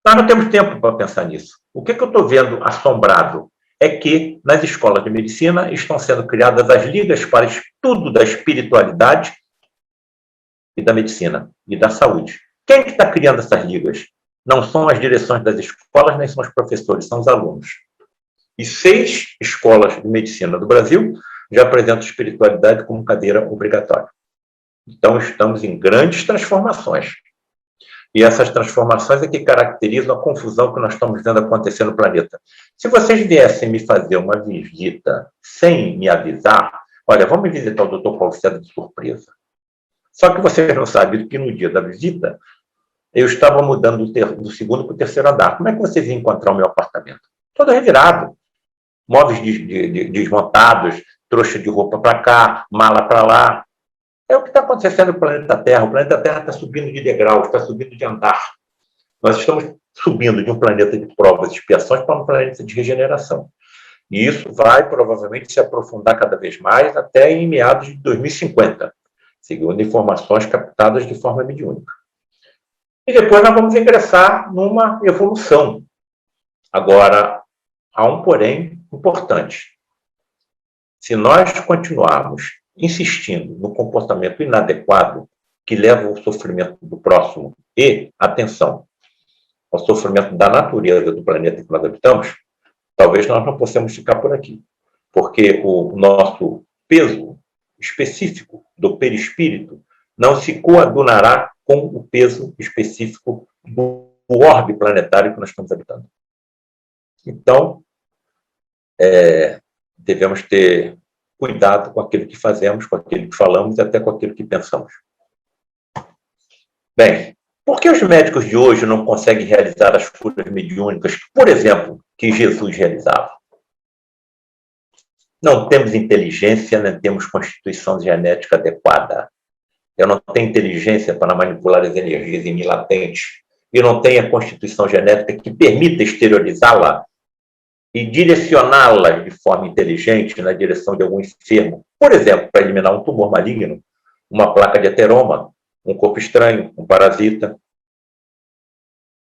Nós não temos tempo para pensar nisso. O que eu estou vendo assombrado é que nas escolas de medicina estão sendo criadas as ligas para estudo da espiritualidade e da medicina e da saúde. Quem que está criando essas ligas? Não são as direções das escolas, nem são os professores, são os alunos. E 6 escolas de medicina do Brasil já apresentam espiritualidade como cadeira obrigatória. Então, estamos em grandes transformações. E essas transformações é que caracterizam a confusão que nós estamos vendo acontecer no planeta. Se vocês viessem me fazer uma visita sem me avisar, olha, vamos visitar o Dr. Paulo César de surpresa. Só que vocês não sabem que no dia da visita, eu estava mudando do segundo para o terceiro andar. Como é que vocês iam encontrar o meu apartamento? Todo revirado. Móveis desmontados, trouxa de roupa para cá, mala para lá. É o que está acontecendo no planeta Terra. O planeta Terra está subindo de degraus, está subindo de andar. Nós estamos subindo de um planeta de provas e expiações para um planeta de regeneração. E isso vai provavelmente se aprofundar cada vez mais até em meados de 2050, segundo informações captadas de forma mediúnica. E depois nós vamos ingressar numa evolução. Agora, há um porém importante. Se nós continuarmos insistindo no comportamento inadequado que leva ao sofrimento do próximo e, atenção, ao sofrimento da natureza do planeta que nós habitamos, talvez nós não possamos ficar por aqui. Porque o nosso peso específico do perispírito não se coadunará com o peso específico do orbe planetário que nós estamos habitando. Então, devemos ter cuidado com aquilo que fazemos, com aquilo que falamos e até com aquilo que pensamos. Bem, por que os médicos de hoje não conseguem realizar as curas mediúnicas, por exemplo, que Jesus realizava? Não temos inteligência, nem temos constituição genética adequada. Eu não tenho inteligência para manipular as energias em mim latentes. Eu não tenho a constituição genética que permita exteriorizá-la e direcioná-la de forma inteligente na direção de algum enfermo. Por exemplo, para eliminar um tumor maligno, uma placa de ateroma, um corpo estranho, um parasita,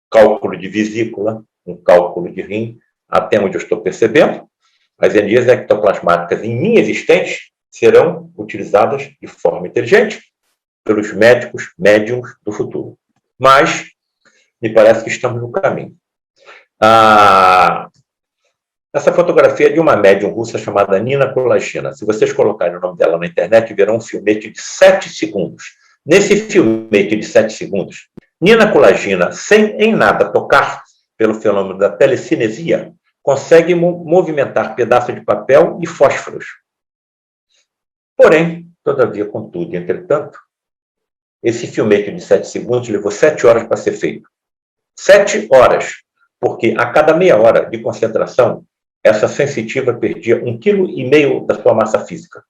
cálculo de vesícula, um cálculo de rim, até onde eu estou percebendo, as energias ectoplasmáticas em mim existentes serão utilizadas de forma inteligente pelos médicos, médiums do futuro. Mas me parece que estamos no caminho. Essa fotografia é de uma médium russa chamada Nina Kulagina. Se vocês colocarem o nome dela na internet, verão um filmete de 7 segundos. Nesse filmete de 7 segundos, Nina Kulagina, sem em nada tocar, pelo fenômeno da telecinesia, consegue movimentar pedaços de papel e fósforos. Porém, todavia, contudo e entretanto, esse filmete de 7 segundos levou 7 horas para ser feito. 7 horas, porque a cada meia hora de concentração, essa sensitiva perdia 1,5 kg da sua massa física.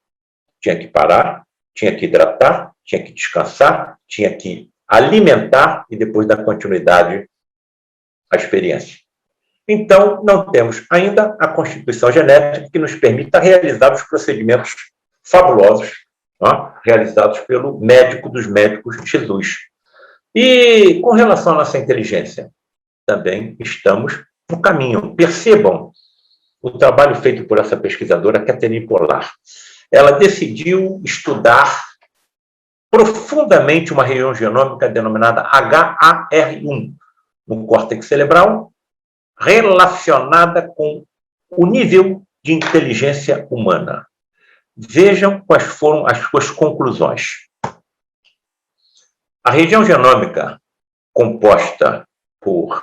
Tinha que parar, tinha que hidratar, tinha que descansar, tinha que alimentar e depois dar continuidade à experiência. Então, não temos ainda a constituição genética que nos permita realizar os procedimentos fabulosos, realizados pelo médico dos médicos, Jesus. E com relação à nossa inteligência, também estamos no caminho. Percebam o trabalho feito por essa pesquisadora, Catherine Pollard. Ela decidiu estudar profundamente uma região genômica denominada HAR1, no córtex cerebral, relacionada com o nível de inteligência humana. Vejam quais foram as suas conclusões. A região genômica, composta por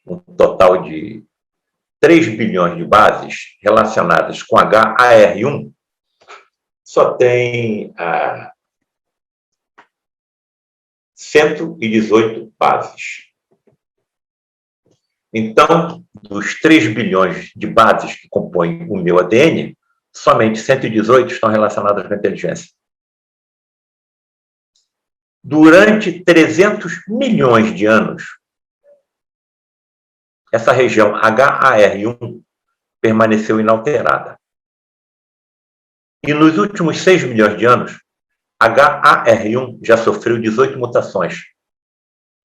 um total de 3 bilhões de bases relacionadas com HAR1, só tem 118 bases. Então, dos 3 bilhões de bases que compõem o meu ADN, somente 118 estão relacionadas com a inteligência. Durante 300 milhões de anos, essa região HAR1 permaneceu inalterada. E nos últimos 6 milhões de anos, HAR1 já sofreu 18 mutações,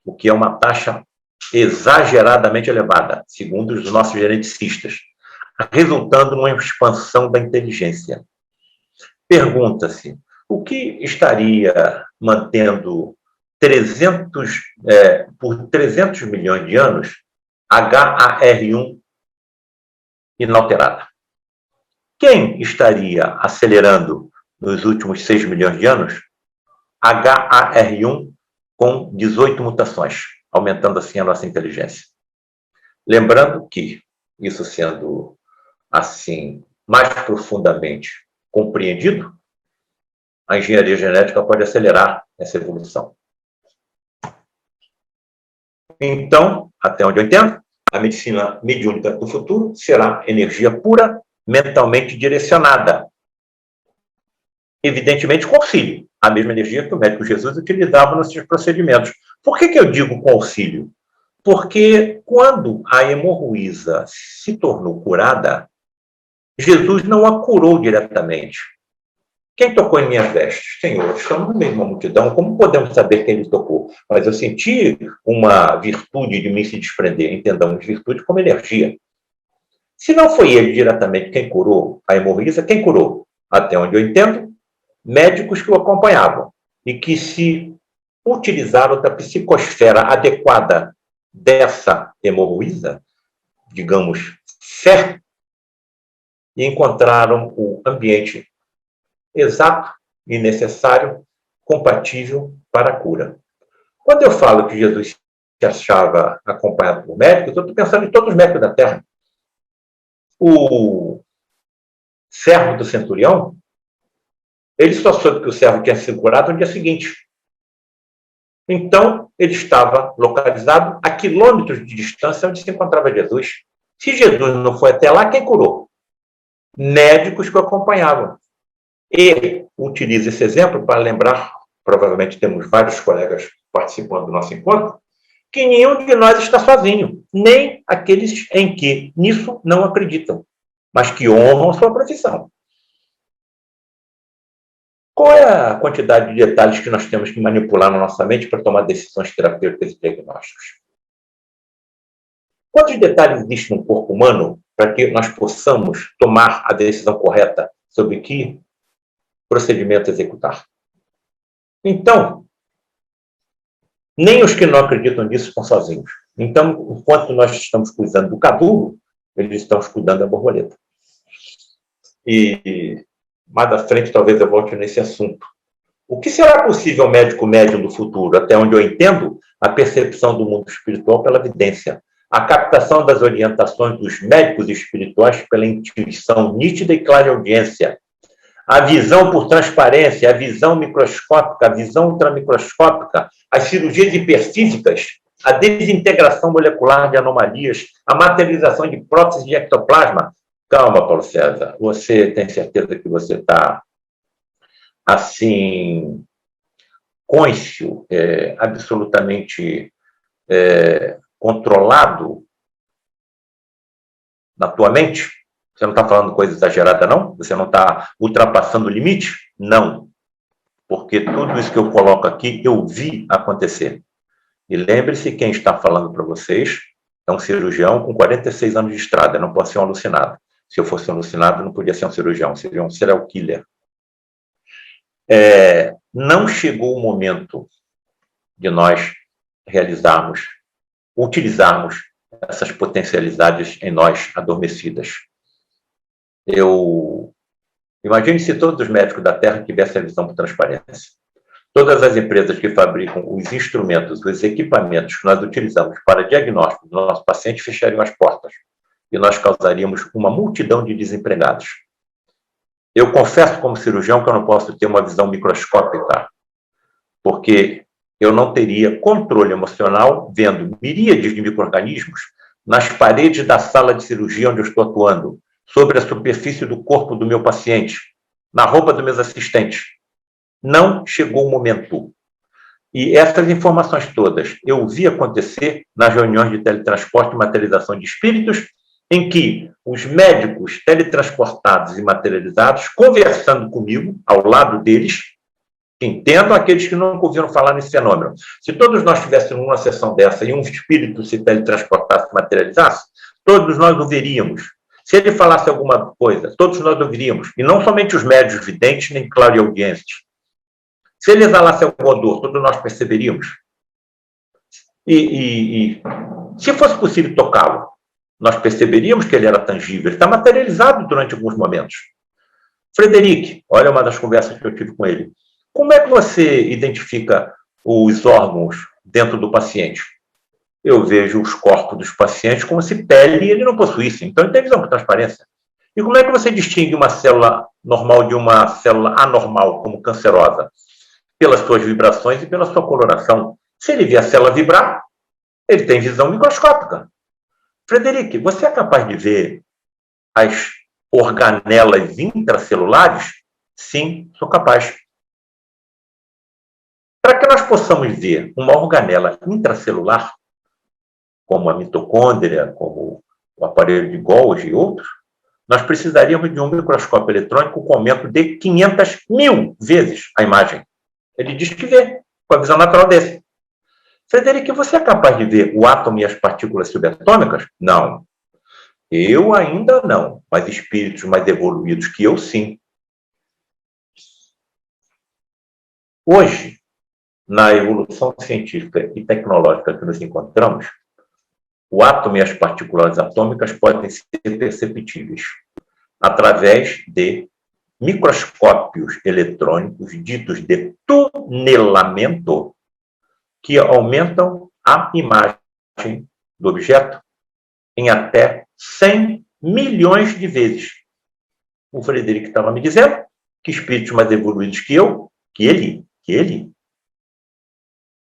o que é uma taxa exageradamente elevada, segundo os nossos geneticistas, resultando numa expansão da inteligência. Pergunta-se, o que estaria mantendo por 300 milhões de anos HAR1 inalterada? Quem estaria acelerando nos últimos 6 milhões de anos HAR1 com 18 mutações, aumentando assim a nossa inteligência? Lembrando que, isso sendo assim mais profundamente compreendido, a engenharia genética pode acelerar essa evolução. Então, até onde eu entendo, a medicina mediúnica do futuro será energia pura, mentalmente direcionada. Evidentemente, com auxílio. A mesma energia que o médico Jesus utilizava nos seus procedimentos. Por que eu digo com auxílio? Porque quando a hemorroísa se tornou curada, Jesus não a curou diretamente. Quem tocou em minhas vestes? Senhor, estamos no meio de uma multidão, como podemos saber quem ele tocou? Mas eu senti uma virtude de mim se desprender. Entendamos virtude como energia. Se não foi ele diretamente quem curou a hemorroísa, quem curou? Até onde eu entendo, médicos que o acompanhavam e que se utilizaram da psicosfera adequada dessa hemorroísa, digamos, fé, e encontraram o ambiente exato e necessário, compatível para a cura. Quando eu falo que Jesus se achava acompanhado por médicos, eu estou pensando em todos os médicos da Terra. O servo do centurião, ele só soube que o servo tinha sido curado no dia seguinte. Então, ele estava localizado a quilômetros de distância onde se encontrava Jesus. Se Jesus não foi até lá, quem curou? Médicos que o acompanhavam. E utilizo esse exemplo para lembrar, provavelmente temos vários colegas participando do nosso encontro, que nenhum de nós está sozinho, nem aqueles em que nisso não acreditam, mas que honram sua profissão. Qual é a quantidade de detalhes que nós temos que manipular na nossa mente para tomar decisões terapêuticas e diagnósticos? Quantos detalhes existem no corpo humano para que nós possamos tomar a decisão correta sobre que procedimento executar? Então, nem os que não acreditam nisso estão sozinhos. Então, enquanto nós estamos cuidando do cadulo, eles estão cuidando da borboleta. E mais à frente, talvez eu volte nesse assunto. O que será possível médico médium do futuro? Até onde eu entendo, a percepção do mundo espiritual pela vidência. A captação das orientações dos médicos espirituais pela intuição nítida e clara audiência. A visão por transparência, a visão microscópica, a visão ultramicroscópica, as cirurgias hiperfísicas, a desintegração molecular de anomalias, a materialização de próteses de ectoplasma. Calma, Paulo César, você tem certeza que você está, assim, cônscio, absolutamente controlado na tua mente? Você não está falando coisa exagerada, não? Você não está ultrapassando o limite? Não. Porque tudo isso que eu coloco aqui, eu vi acontecer. E lembre-se, quem está falando para vocês é um cirurgião com 46 anos de estrada, não pode ser um alucinado. Se eu fosse um alucinado, não podia ser um cirurgião, seria um serial killer. Não chegou o momento de nós realizarmos, utilizarmos essas potencialidades em nós adormecidas. Imagine se todos os médicos da Terra tivessem a visão por transparência. Todas as empresas que fabricam os instrumentos, os equipamentos que nós utilizamos para diagnóstico do nosso paciente fechariam as portas e nós causaríamos uma multidão de desempregados. Eu confesso como cirurgião que eu não posso ter uma visão microscópica, porque eu não teria controle emocional vendo miríades de micro-organismos nas paredes da sala de cirurgia onde eu estou atuando, sobre a superfície do corpo do meu paciente, na roupa dos meus assistentes. Não chegou o momento. E essas informações todas eu vi acontecer nas reuniões de teletransporte e materialização de espíritos, em que os médicos teletransportados e materializados, conversando comigo, ao lado deles, entendam aqueles que nunca ouviram falar nesse fenômeno. Se todos nós tivéssemos uma sessão dessa e um espírito se teletransportasse e materializasse, todos nós o veríamos. Se ele falasse alguma coisa, todos nós ouviríamos. E não somente os médios videntes, nem clareaudientes. Se ele exalasse algum odor, todos nós perceberíamos. E se fosse possível tocá-lo, nós perceberíamos que ele era tangível. Ele está materializado durante alguns momentos. Frederic, olha uma das conversas que eu tive com ele. Como é que você identifica os órgãos dentro do paciente? Eu vejo os corpos dos pacientes como se pele ele não possuísse. Então, ele tem visão por transparência. E como é que você distingue uma célula normal de uma célula anormal, como cancerosa? Pelas suas vibrações e pela sua coloração. Se ele vê a célula vibrar, ele tem visão microscópica. Frederic, você é capaz de ver as organelas intracelulares? Sim, sou capaz. Para que nós possamos ver uma organela intracelular, como a mitocôndria, como o aparelho de Golgi e outros, nós precisaríamos de um microscópio eletrônico com aumento de 500.000 vezes a imagem. Ele diz que vê, com a visão natural desse. Frederic, você é capaz de ver o átomo e as partículas subatômicas? Não. Eu ainda não, mas espíritos mais evoluídos que eu, sim. Hoje, na evolução científica e tecnológica que nos encontramos, o átomo e as partículas atômicas podem ser perceptíveis através de microscópios eletrônicos ditos de tunelamento, que aumentam a imagem do objeto em até 100 milhões de vezes. O Frederic estava me dizendo que espíritos mais evoluídos que eu, que ele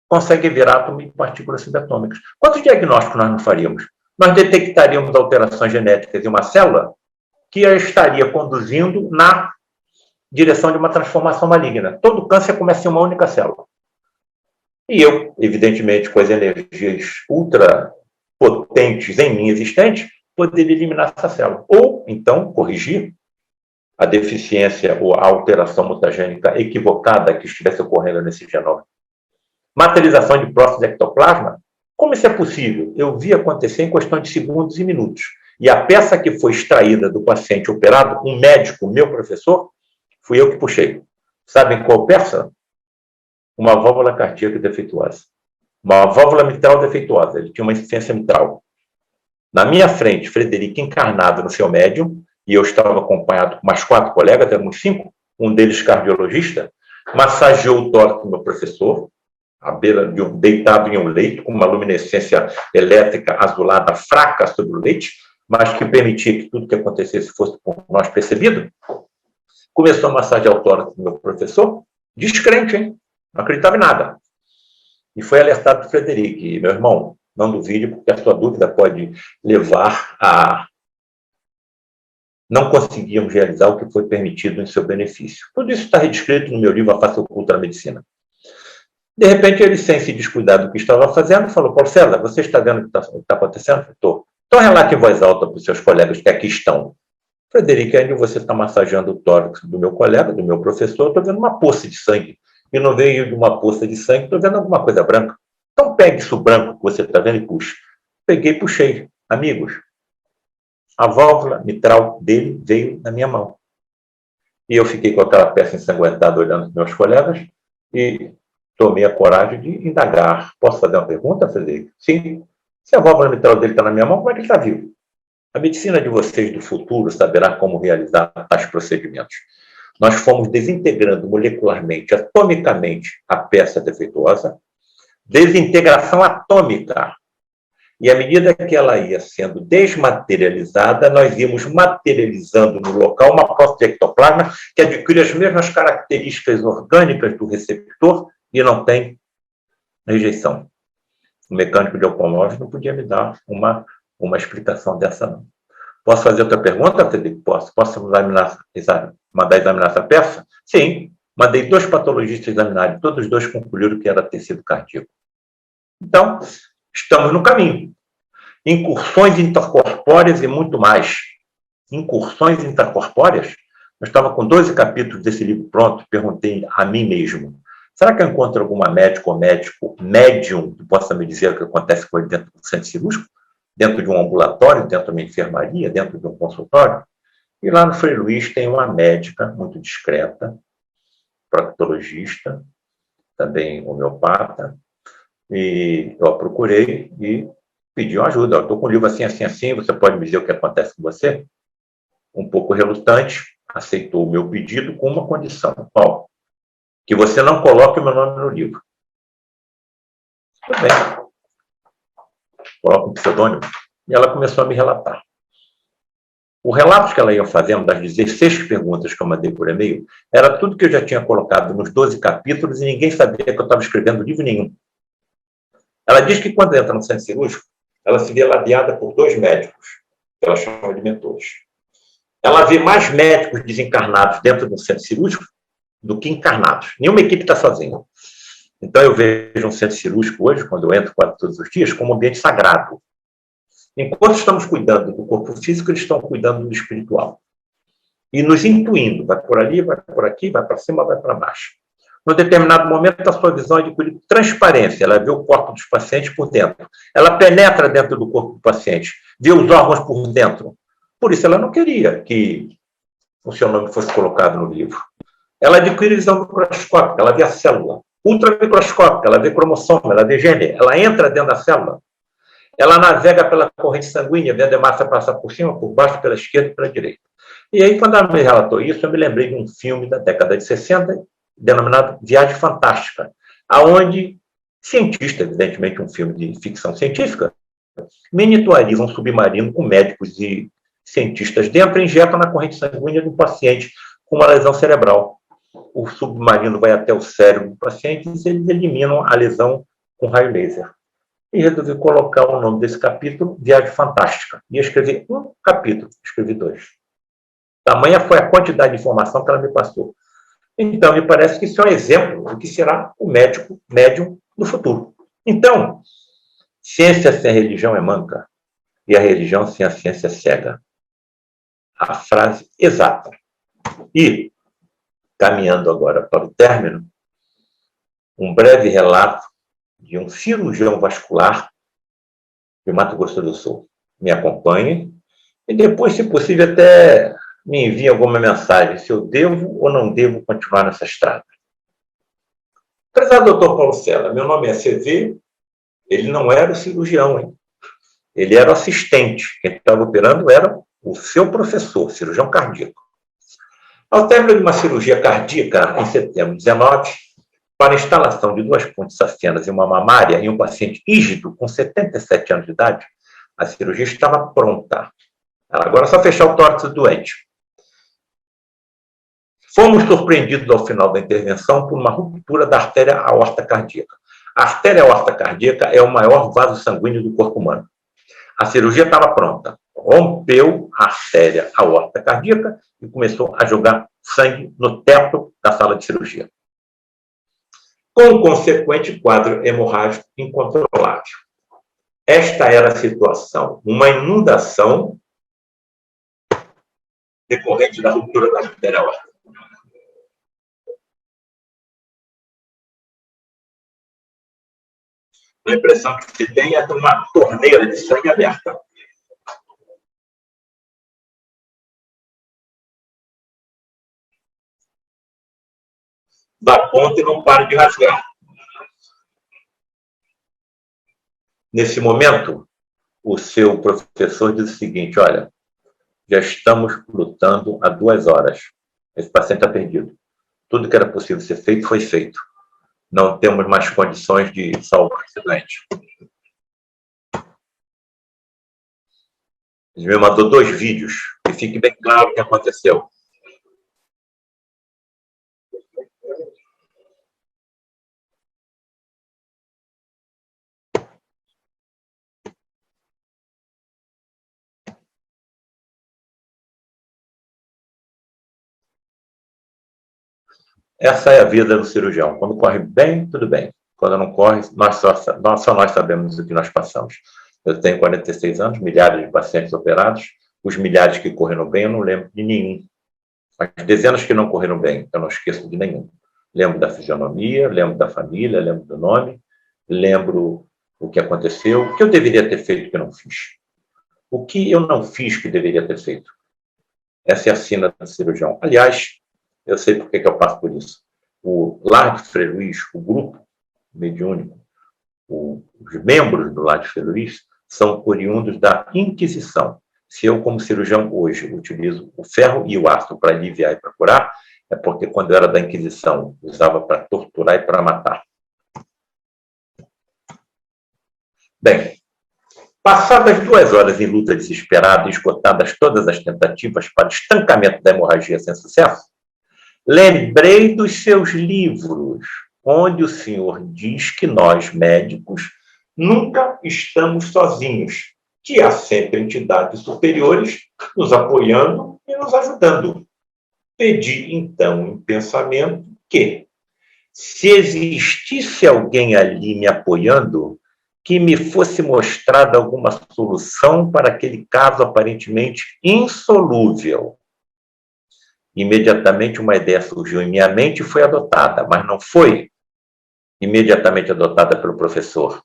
consegue ver átomos e partículas subatômicas. Quantos diagnósticos nós não faríamos? Nós detectaríamos alterações genéticas em uma célula que a estaria conduzindo na direção de uma transformação maligna. Todo câncer começa em uma única célula. E eu, evidentemente, com as energias ultra potentes em mim existentes, poderia eliminar essa célula. Ou, então, corrigir a deficiência ou a alteração mutagênica equivocada que estivesse ocorrendo nesse genoma. Materialização de próstata e ectoplasma? Como isso é possível? Eu vi acontecer em questão de segundos e minutos. E a peça que foi extraída do paciente operado, um médico, meu professor, fui eu que puxei. Sabem qual peça? Uma válvula cardíaca defeituosa. Uma válvula mitral defeituosa. Ele tinha uma insuficiência mitral. Na minha frente, Frederic encarnado no seu médium, e eu estava acompanhado com mais 4 colegas, éramos 5, um deles cardiologista, massageou o tórax do meu professor, à beira de deitado em um leito, com uma luminescência elétrica azulada fraca sobre o leite, mas que permitia que tudo que acontecesse fosse por nós percebido. Começou a massagear o tórax do meu professor, descrente, hein? Não acreditava em nada. E foi alertado do Frederic, meu irmão, não duvide, porque a sua dúvida pode levar a não conseguirmos realizar o que foi permitido em seu benefício. Tudo isso está descrito no meu livro A Face Oculta da Medicina. De repente, ele, sem se descuidar do que estava fazendo, falou: Paulo César, você está vendo o que está acontecendo? Estou. Então, relate em voz alta para os seus colegas que aqui estão. Frederico, ainda você está massageando o tórax do meu colega, do meu professor, estou vendo uma poça de sangue. E no meio de uma poça de sangue, estou vendo alguma coisa branca. Então, pegue isso branco que você está vendo e puxe. Peguei e puxei. Amigos, a válvula mitral dele veio na minha mão. E eu fiquei com aquela peça ensanguentada olhando os meus colegas e tomei a coragem de indagar. Posso fazer uma pergunta, Frederico? Sim. Se a válvula mitral dele está na minha mão, como é que ele está vivo? A medicina de vocês do futuro saberá como realizar tais procedimentos. Nós fomos desintegrando molecularmente, atomicamente, a peça defeituosa, desintegração atômica. E à medida que ela ia sendo desmaterializada, nós íamos materializando no local uma prótese de ectoplasma que adquire as mesmas características orgânicas do receptor e não tem rejeição. O mecânico de automóveis não podia me dar uma explicação dessa, não. Posso fazer outra pergunta, Frederico? Posso. Posso mandar examinar essa peça? Sim. Mandei 2 patologistas examinarem. Todos os 2 concluíram que era tecido cardíaco. Então, estamos no caminho. Incursões intercorpóreas e muito mais. Incursões intercorpóreas? Eu estava com 12 capítulos desse livro pronto, perguntei a mim mesmo: será que eu encontro alguma médica ou médico médium que possa me dizer o que acontece com ele dentro do centro cirúrgico? Dentro de um ambulatório, dentro de uma enfermaria, dentro de um consultório? E lá no Frei Luís tem uma médica muito discreta, proctologista, também homeopata, e eu a procurei e pedi uma ajuda. Eu estou com um livro assim, assim, assim, você pode me dizer o que acontece com você? Um pouco relutante, aceitou o meu pedido com uma condição: Paulo, que você não coloque o meu nome no livro. Tudo bem. Coloca um pseudônimo. E ela começou a me relatar. O relato que ela ia fazendo, das 16 perguntas que eu mandei por e-mail, era tudo que eu já tinha colocado nos 12 capítulos e ninguém sabia que eu estava escrevendo livro nenhum. Ela diz que quando entra no centro cirúrgico, ela se vê ladeada por 2 médicos, que ela chama de mentores. Ela vê mais médicos desencarnados dentro do centro cirúrgico do que encarnados. Nenhuma equipe está sozinha. Então, eu vejo um centro cirúrgico hoje, quando eu entro quase todos os dias, como um ambiente sagrado. Enquanto estamos cuidando do corpo físico, eles estão cuidando do espiritual. E nos intuindo, vai por ali, vai por aqui, vai para cima, vai para baixo. Num determinado momento, a sua visão é de transparência, ela vê o corpo dos pacientes por dentro. Ela penetra dentro do corpo do paciente, vê os órgãos por dentro. Por isso, ela não queria que o seu nome fosse colocado no livro. Ela adquire visão microscópica, ela vê a célula. Ultramicroscópica, ela vê cromossoma, ela vê gene, ela entra dentro da célula. Ela navega pela corrente sanguínea, vendo a hemácia passar por cima, por baixo, pela esquerda e pela direita. E aí, quando ela me relatou isso, eu me lembrei de um filme da década de 60, denominado Viagem Fantástica, aonde cientistas, evidentemente um filme de ficção científica, miniaturizam um submarino com médicos e cientistas dentro e injetam na corrente sanguínea do paciente com uma lesão cerebral. O submarino vai até o cérebro do paciente e eles eliminam a lesão com raio laser. E resolvi colocar o nome desse capítulo, Viagem Fantástica. Ia escrever um capítulo, escrevi 2. Tamanha foi a quantidade de informação que ela me passou. Então, me parece que isso é um exemplo do que será o médium no futuro. Então, ciência sem religião é manca, e a religião sem a ciência é cega. A frase exata. E, caminhando agora para o término, um breve relato de um cirurgião vascular de Mato Grosso do Sul. Me acompanhe e depois, se possível, até me envie alguma mensagem se eu devo ou não devo continuar nessa estrada. Prezado doutor Paulo César, meu nome é CV, ele não era o cirurgião, hein? Ele era o assistente. Quem estava operando era o seu professor, cirurgião cardíaco. Ao término de uma cirurgia cardíaca, em setembro de 19, para a instalação de 2 pontes acianas e uma mamária em um paciente rígido com 77 anos de idade, a cirurgia estava pronta. Agora é só fechar o tórax do doente. Fomos surpreendidos ao final da intervenção por uma ruptura da artéria aorta cardíaca. A artéria aorta cardíaca é o maior vaso sanguíneo do corpo humano. A cirurgia estava pronta. Rompeu a artéria aorta cardíaca e começou a jogar sangue no teto da sala de cirurgia. com consequente quadro hemorrágico incontrolável. Esta era a situação, uma inundação decorrente da ruptura da artéria aórtica. A impressão que se tem é de uma torneira de sangue aberta. Da ponta e não para de rasgar. Nesse momento, o seu professor diz o seguinte: olha, já estamos lutando há 2 horas. Esse paciente está perdido. Tudo que era possível ser feito foi feito. Não temos mais condições de salvar esse doente. Ele me mandou 2 vídeos, que fique bem claro o que aconteceu. Essa é a vida do cirurgião. Quando corre bem, tudo bem. Quando não corre, só nós sabemos o que nós passamos. Eu tenho 46 anos, milhares de pacientes operados. Os milhares que correram bem, eu não lembro de nenhum. As dezenas que não correram bem, eu não esqueço de nenhum. Lembro da fisionomia, lembro da família, lembro do nome, lembro o que aconteceu, o que eu deveria ter feito que eu não fiz. O que eu não fiz que deveria ter feito. Essa é a sina do cirurgião. Aliás, eu sei por que eu passo por isso. O Lar de Frei Luís, o grupo mediúnico, os membros do Lar de Frei Luís são oriundos da Inquisição. Se eu, como cirurgião, hoje utilizo o ferro e o ácido para aliviar e para curar, é porque quando eu era da Inquisição, usava para torturar e para matar. Bem, passadas 2 horas em luta desesperada e esgotadas todas as tentativas para estancamento da hemorragia sem sucesso, lembrei dos seus livros, onde o senhor diz que nós, médicos, nunca estamos sozinhos, que há sempre entidades superiores nos apoiando e nos ajudando. Pedi, então, em pensamento, que, se existisse alguém ali me apoiando, que me fosse mostrada alguma solução para aquele caso aparentemente insolúvel. Imediatamente uma ideia surgiu em minha mente e foi adotada, mas não foi imediatamente adotada pelo professor.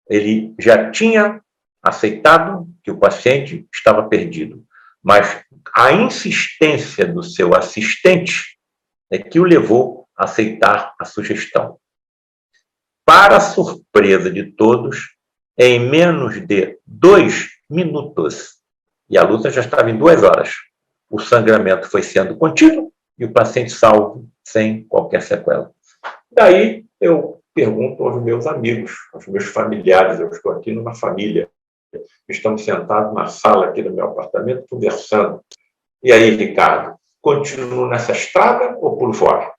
Ele já tinha aceitado que o paciente estava perdido, mas a insistência do seu assistente é que o levou a aceitar a sugestão. Para a surpresa de todos, em menos de 2 minutos, e a luta já estava em 2 horas, o sangramento foi sendo contido e o paciente salvo sem qualquer sequela. Daí eu pergunto aos meus amigos, aos meus familiares, eu estou aqui numa família, estamos sentados na sala aqui do meu apartamento, conversando. E aí, Ricardo, continuo nessa estrada ou pulo fora?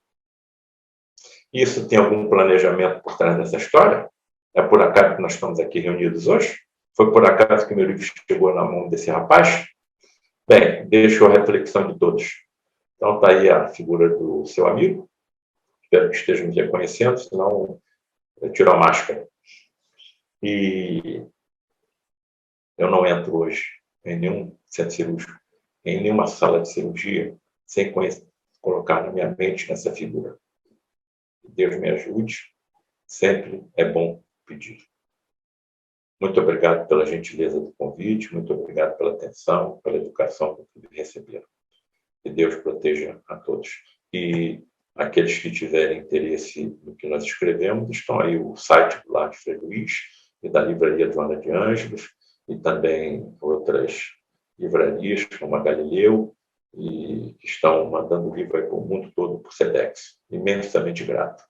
Isso tem algum planejamento por trás dessa história? É por acaso que nós estamos aqui reunidos hoje? Foi por acaso que meu livro chegou na mão desse rapaz? Bem, deixo a reflexão de todos. Então, está aí a figura do seu amigo. Espero que esteja me reconhecendo, senão eu tiro a máscara. E eu não entro hoje em nenhum centro cirúrgico, em nenhuma sala de cirurgia, sem colocar na minha mente essa figura. Deus me ajude, sempre é bom pedir. Muito obrigado pela gentileza do convite, muito obrigado pela atenção, pela educação que receberam. Que Deus proteja a todos. E aqueles que tiverem interesse no que nós escrevemos, estão aí o site do Lar de Frei Luís e da Livraria Joana de Ângelos, e também outras livrarias, como a Galileu, e que estão mandando livro aí para o mundo todo por Sedex. Imensamente grato.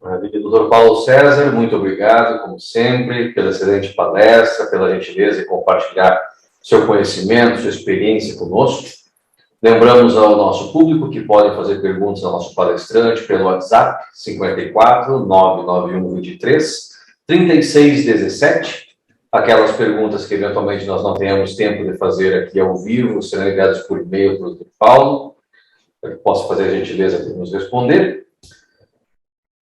Maravilha. Doutor Paulo César, muito obrigado, como sempre, pela excelente palestra, pela gentileza de compartilhar seu conhecimento, sua experiência conosco. Lembramos ao nosso público que podem fazer perguntas ao nosso palestrante pelo WhatsApp, 54 991 23 36 17. Aquelas perguntas que eventualmente nós não tenhamos tempo de fazer aqui ao vivo, serão enviadas por e-mail para o Dr. Paulo, para que possa fazer a gentileza de nos responder.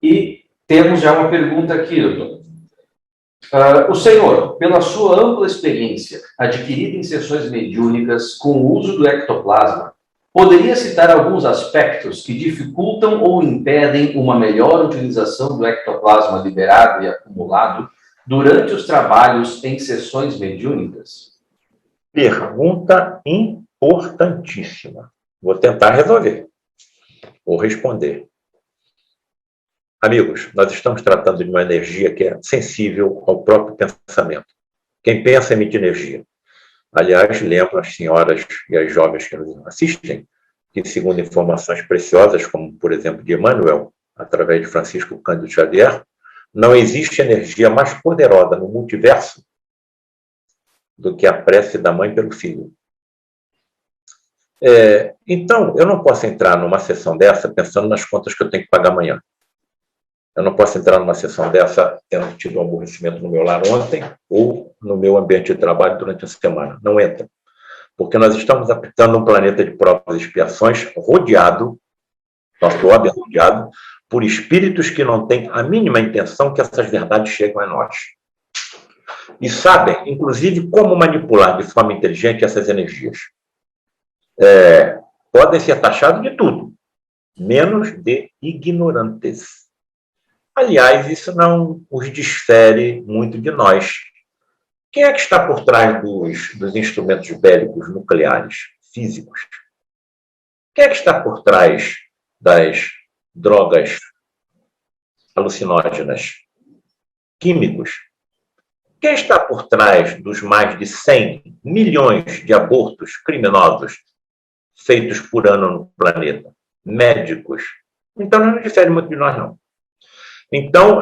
E temos já uma pergunta aqui, doutor. O senhor, pela sua ampla experiência adquirida em sessões mediúnicas com o uso do ectoplasma, poderia citar alguns aspectos que dificultam ou impedem uma melhor utilização do ectoplasma liberado e acumulado durante os trabalhos em sessões mediúnicas? Pergunta importantíssima. Vou tentar resolver. Vou responder. Amigos, nós estamos tratando de uma energia que é sensível ao próprio pensamento. Quem pensa emite energia. Aliás, lembro as senhoras e as jovens que nos assistem que, segundo informações preciosas, como, por exemplo, de Emmanuel, através de Francisco Cândido Xavier, não existe energia mais poderosa no multiverso do que a prece da mãe pelo filho. Então, eu não posso entrar numa sessão dessa pensando nas contas que eu tenho que pagar amanhã. Eu não posso entrar numa sessão dessa tendo tido um aborrecimento no meu lar ontem ou no meu ambiente de trabalho durante a semana. Não entra. Porque nós estamos aplicando um planeta de provas e expiações rodeado, nosso orbe é rodeado, por espíritos que não têm a mínima intenção que essas verdades cheguem a nós. E sabem, inclusive, como manipular de forma inteligente essas energias. Podem ser taxados de tudo, menos de ignorantes. Aliás, isso não os desfere muito de nós. Quem é que está por trás dos instrumentos bélicos nucleares, físicos? Quem é que está por trás das drogas alucinógenas, químicos? Quem está por trás dos mais de 100 milhões de abortos criminosos feitos por ano no planeta? Médicos. Então, não difere muito de nós, não. Então,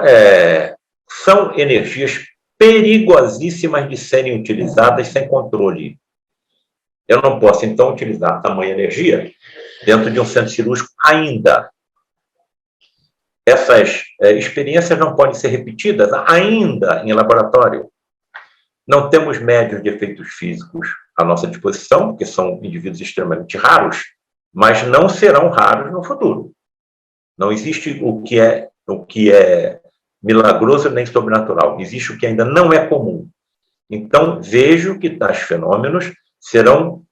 são energias perigosíssimas de serem utilizadas sem controle. Eu não posso, então, utilizar tamanha energia dentro de um centro cirúrgico ainda. Essas experiências não podem ser repetidas ainda em laboratório. Não temos médios de efeitos físicos à nossa disposição, porque são indivíduos extremamente raros, mas não serão raros no futuro. Não existe o que é milagroso nem sobrenatural. Existe o que ainda não é comum. Então, vejo que tais fenômenos serão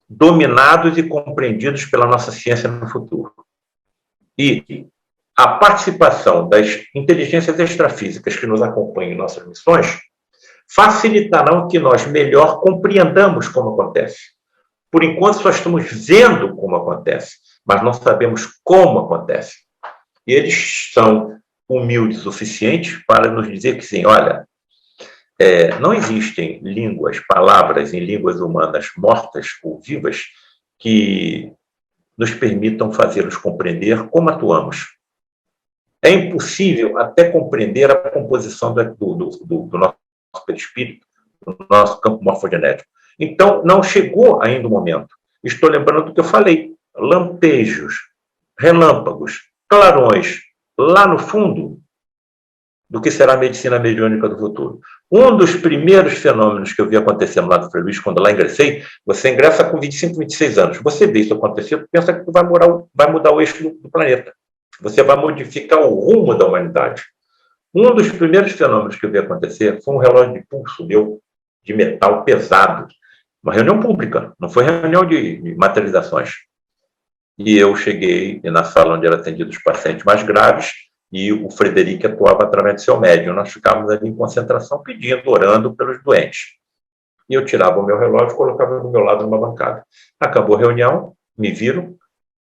dominados e compreendidos pela nossa ciência no futuro. E a participação das inteligências extrafísicas que nos acompanham em nossas missões facilitarão que nós melhor compreendamos como acontece. Por enquanto, só estamos vendo como acontece, mas não sabemos como acontece. E eles são humildes o suficiente para nos dizer que, sim, olha, não existem línguas, palavras em línguas humanas mortas ou vivas que nos permitam fazê-los compreender como atuamos. É impossível até compreender a composição do nosso perispírito, do nosso campo morfogenético. Então, não chegou ainda o momento. Estou lembrando do que eu falei. Lampejos, relâmpagos, clarões, lá no fundo do que será a medicina mediúnica do futuro. Um dos primeiros fenômenos que eu vi acontecendo lá do Frei Luís, quando lá ingressei, você ingressa com 25, 26 anos. Você vê isso acontecer, pensa que vai mudar o eixo do planeta. Você vai modificar o rumo da humanidade. Um dos primeiros fenômenos que eu vi acontecer foi um relógio de pulso meu, de metal pesado. Uma reunião pública, não foi reunião de materializações. E eu cheguei na sala onde era atendido os pacientes mais graves e o Frederico atuava através do seu médium. Nós ficávamos ali em concentração, pedindo, orando pelos doentes. E eu tirava o meu relógio e colocava do meu lado numa bancada. Acabou a reunião, me viram,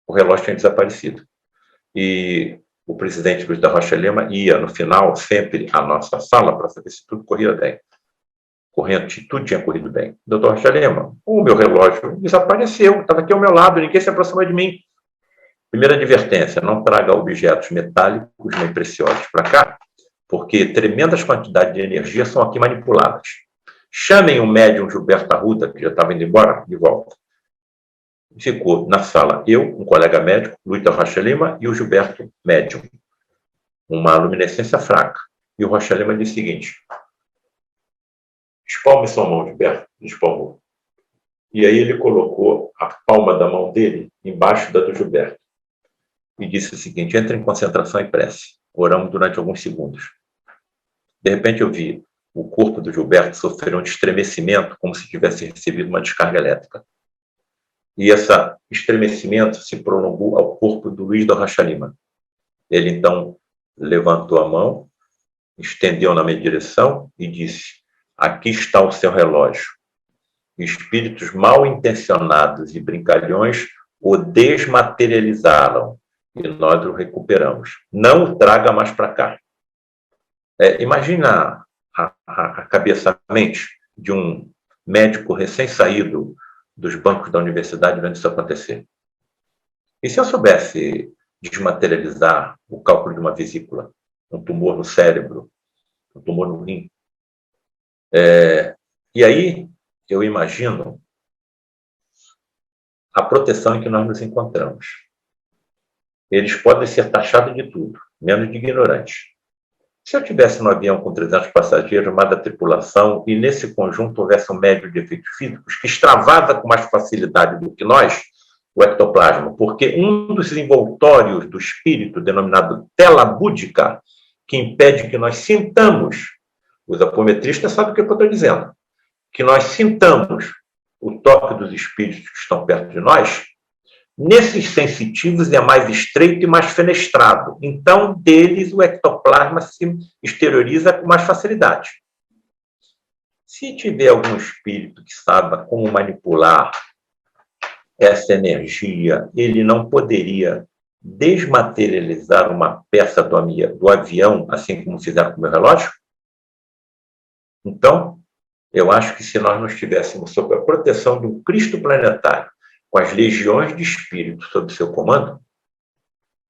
o relógio tinha desaparecido. E o presidente Luiz da Rocha Lema ia, no final, sempre à nossa sala para saber se tudo corria bem. Tudo tinha corrido bem. Doutor Rocha Lema, o meu relógio desapareceu, estava aqui ao meu lado, ninguém se aproxima de mim. Primeira advertência, não traga objetos metálicos nem preciosos para cá, porque tremendas quantidades de energia são aqui manipuladas. Chamem o médium Gilberto Arruda, que já estava indo embora, de volta. Ficou na sala eu, um colega médico, Luiz da Rocha Lima, e o Gilberto médium. Uma luminescência fraca. E o Rocha Lima disse o seguinte: espalme sua mão, Gilberto. Espalmou. E aí ele colocou a palma da mão dele embaixo da do Gilberto. e disse o seguinte: entre em concentração e prece. Oramos durante alguns segundos. De repente eu vi o corpo do Gilberto sofrer um estremecimento como se tivesse recebido uma descarga elétrica. E esse estremecimento se prolongou ao corpo do Luiz da Rocha Lima. Ele então levantou a mão, estendeu na minha direção e disse: aqui está o seu relógio. Espíritos mal intencionados e brincalhões o desmaterializaram e nós o recuperamos. Não o traga mais para cá. Imagina a cabeça, a mente de um médico recém-saído dos bancos da universidade vendo isso acontecer. E se eu soubesse desmaterializar o cálculo de uma vesícula, um tumor no cérebro, um tumor no rim? E aí eu imagino a proteção em que nós nos encontramos. Eles podem ser taxados de tudo, menos de ignorantes. Se eu tivesse no avião com 300 passageiros, mais da tripulação, e nesse conjunto houvesse um médium de efeitos físicos que extravasa com mais facilidade do que nós o ectoplasma, porque um dos envoltórios do espírito, denominado tela búdica, que impede que nós sintamos, os apometristas sabem o que eu estou dizendo, que nós sintamos o toque dos espíritos que estão perto de nós, nesses sensitivos é mais estreito e mais fenestrado. Então, deles, o ectoplasma se exterioriza com mais facilidade. Se tiver algum espírito que saiba como manipular essa energia, ele não poderia desmaterializar uma peça do avião, assim como fizeram com o meu relógio? Então, eu acho que se nós não estivéssemos sob a proteção de um Cristo planetário, com as legiões de espíritos sob seu comando,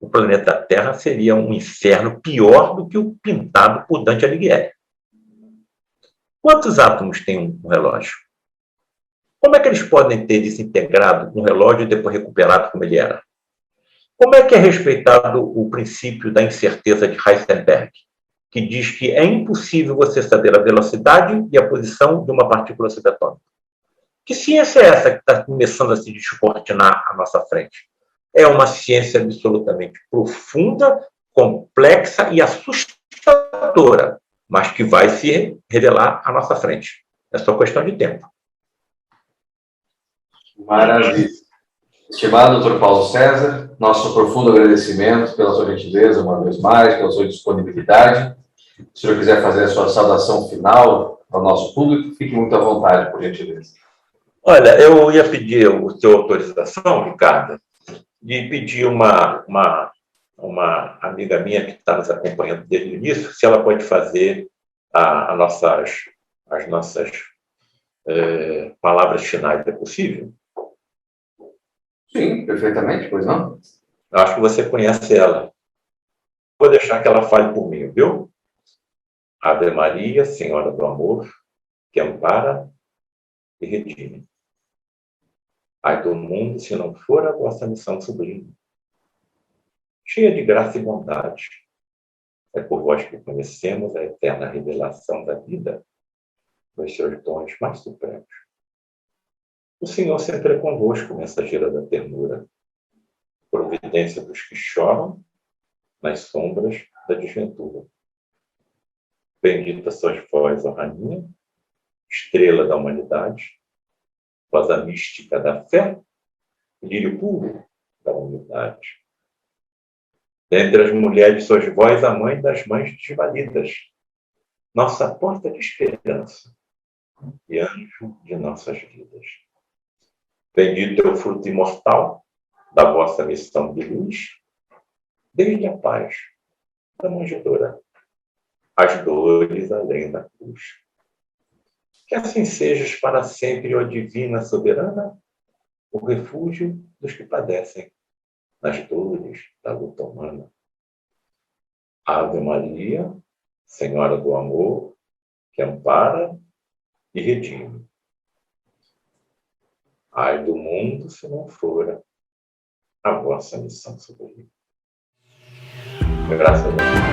o planeta Terra seria um inferno pior do que o pintado por Dante Alighieri. Quantos átomos tem um relógio? Como é que eles podem ter desintegrado um relógio e depois recuperado como ele era? Como é que é respeitado o princípio da incerteza de Heisenberg, que diz que é impossível você saber a velocidade e a posição de uma partícula subatômica? Que ciência é essa que está começando a se descortinar à nossa frente? É uma ciência absolutamente profunda, complexa e assustadora, mas que vai se revelar à nossa frente. É só questão de tempo. Maravilha. Estimado Dr. Paulo César, nosso profundo agradecimento pela sua gentileza, uma vez mais, pela sua disponibilidade. Se o senhor quiser fazer a sua saudação final ao nosso público, fique muito à vontade, por gentileza. Olha, eu ia pedir a sua autorização, Ricardo, de pedir uma amiga minha que está nos acompanhando desde o início, se ela pode fazer as nossas palavras finais, é possível? Sim, perfeitamente, pois não? Eu acho que você conhece ela. Vou deixar que ela fale por mim, viu? Ave Maria, Senhora do Amor, que ampara e redime. Ai do mundo, se não for a vossa missão sublime. Cheia de graça e bondade, é por vós que conhecemos a eterna revelação da vida, dos seus dons mais supremos. O Senhor sempre é convosco, mensageira da ternura, providência dos que choram nas sombras da desventura. Bendita sois vós, ó Rainha, estrela da humanidade, rosa mística da fé, lírio puro da humildade. Dentre as mulheres sois vós a mãe das mães desvalidas, nossa porta de esperança e anjo de nossas vidas. Bendito é o fruto imortal da vossa missão de luz, desde a paz da manjedoura, as dores além da cruz. Que assim sejas para sempre, ó divina soberana, o refúgio dos que padecem nas dores da luta humana. Ave Maria, Senhora do Amor, que ampara e redime. Ai do mundo, se não fora a vossa missão sublime. Graças a Deus.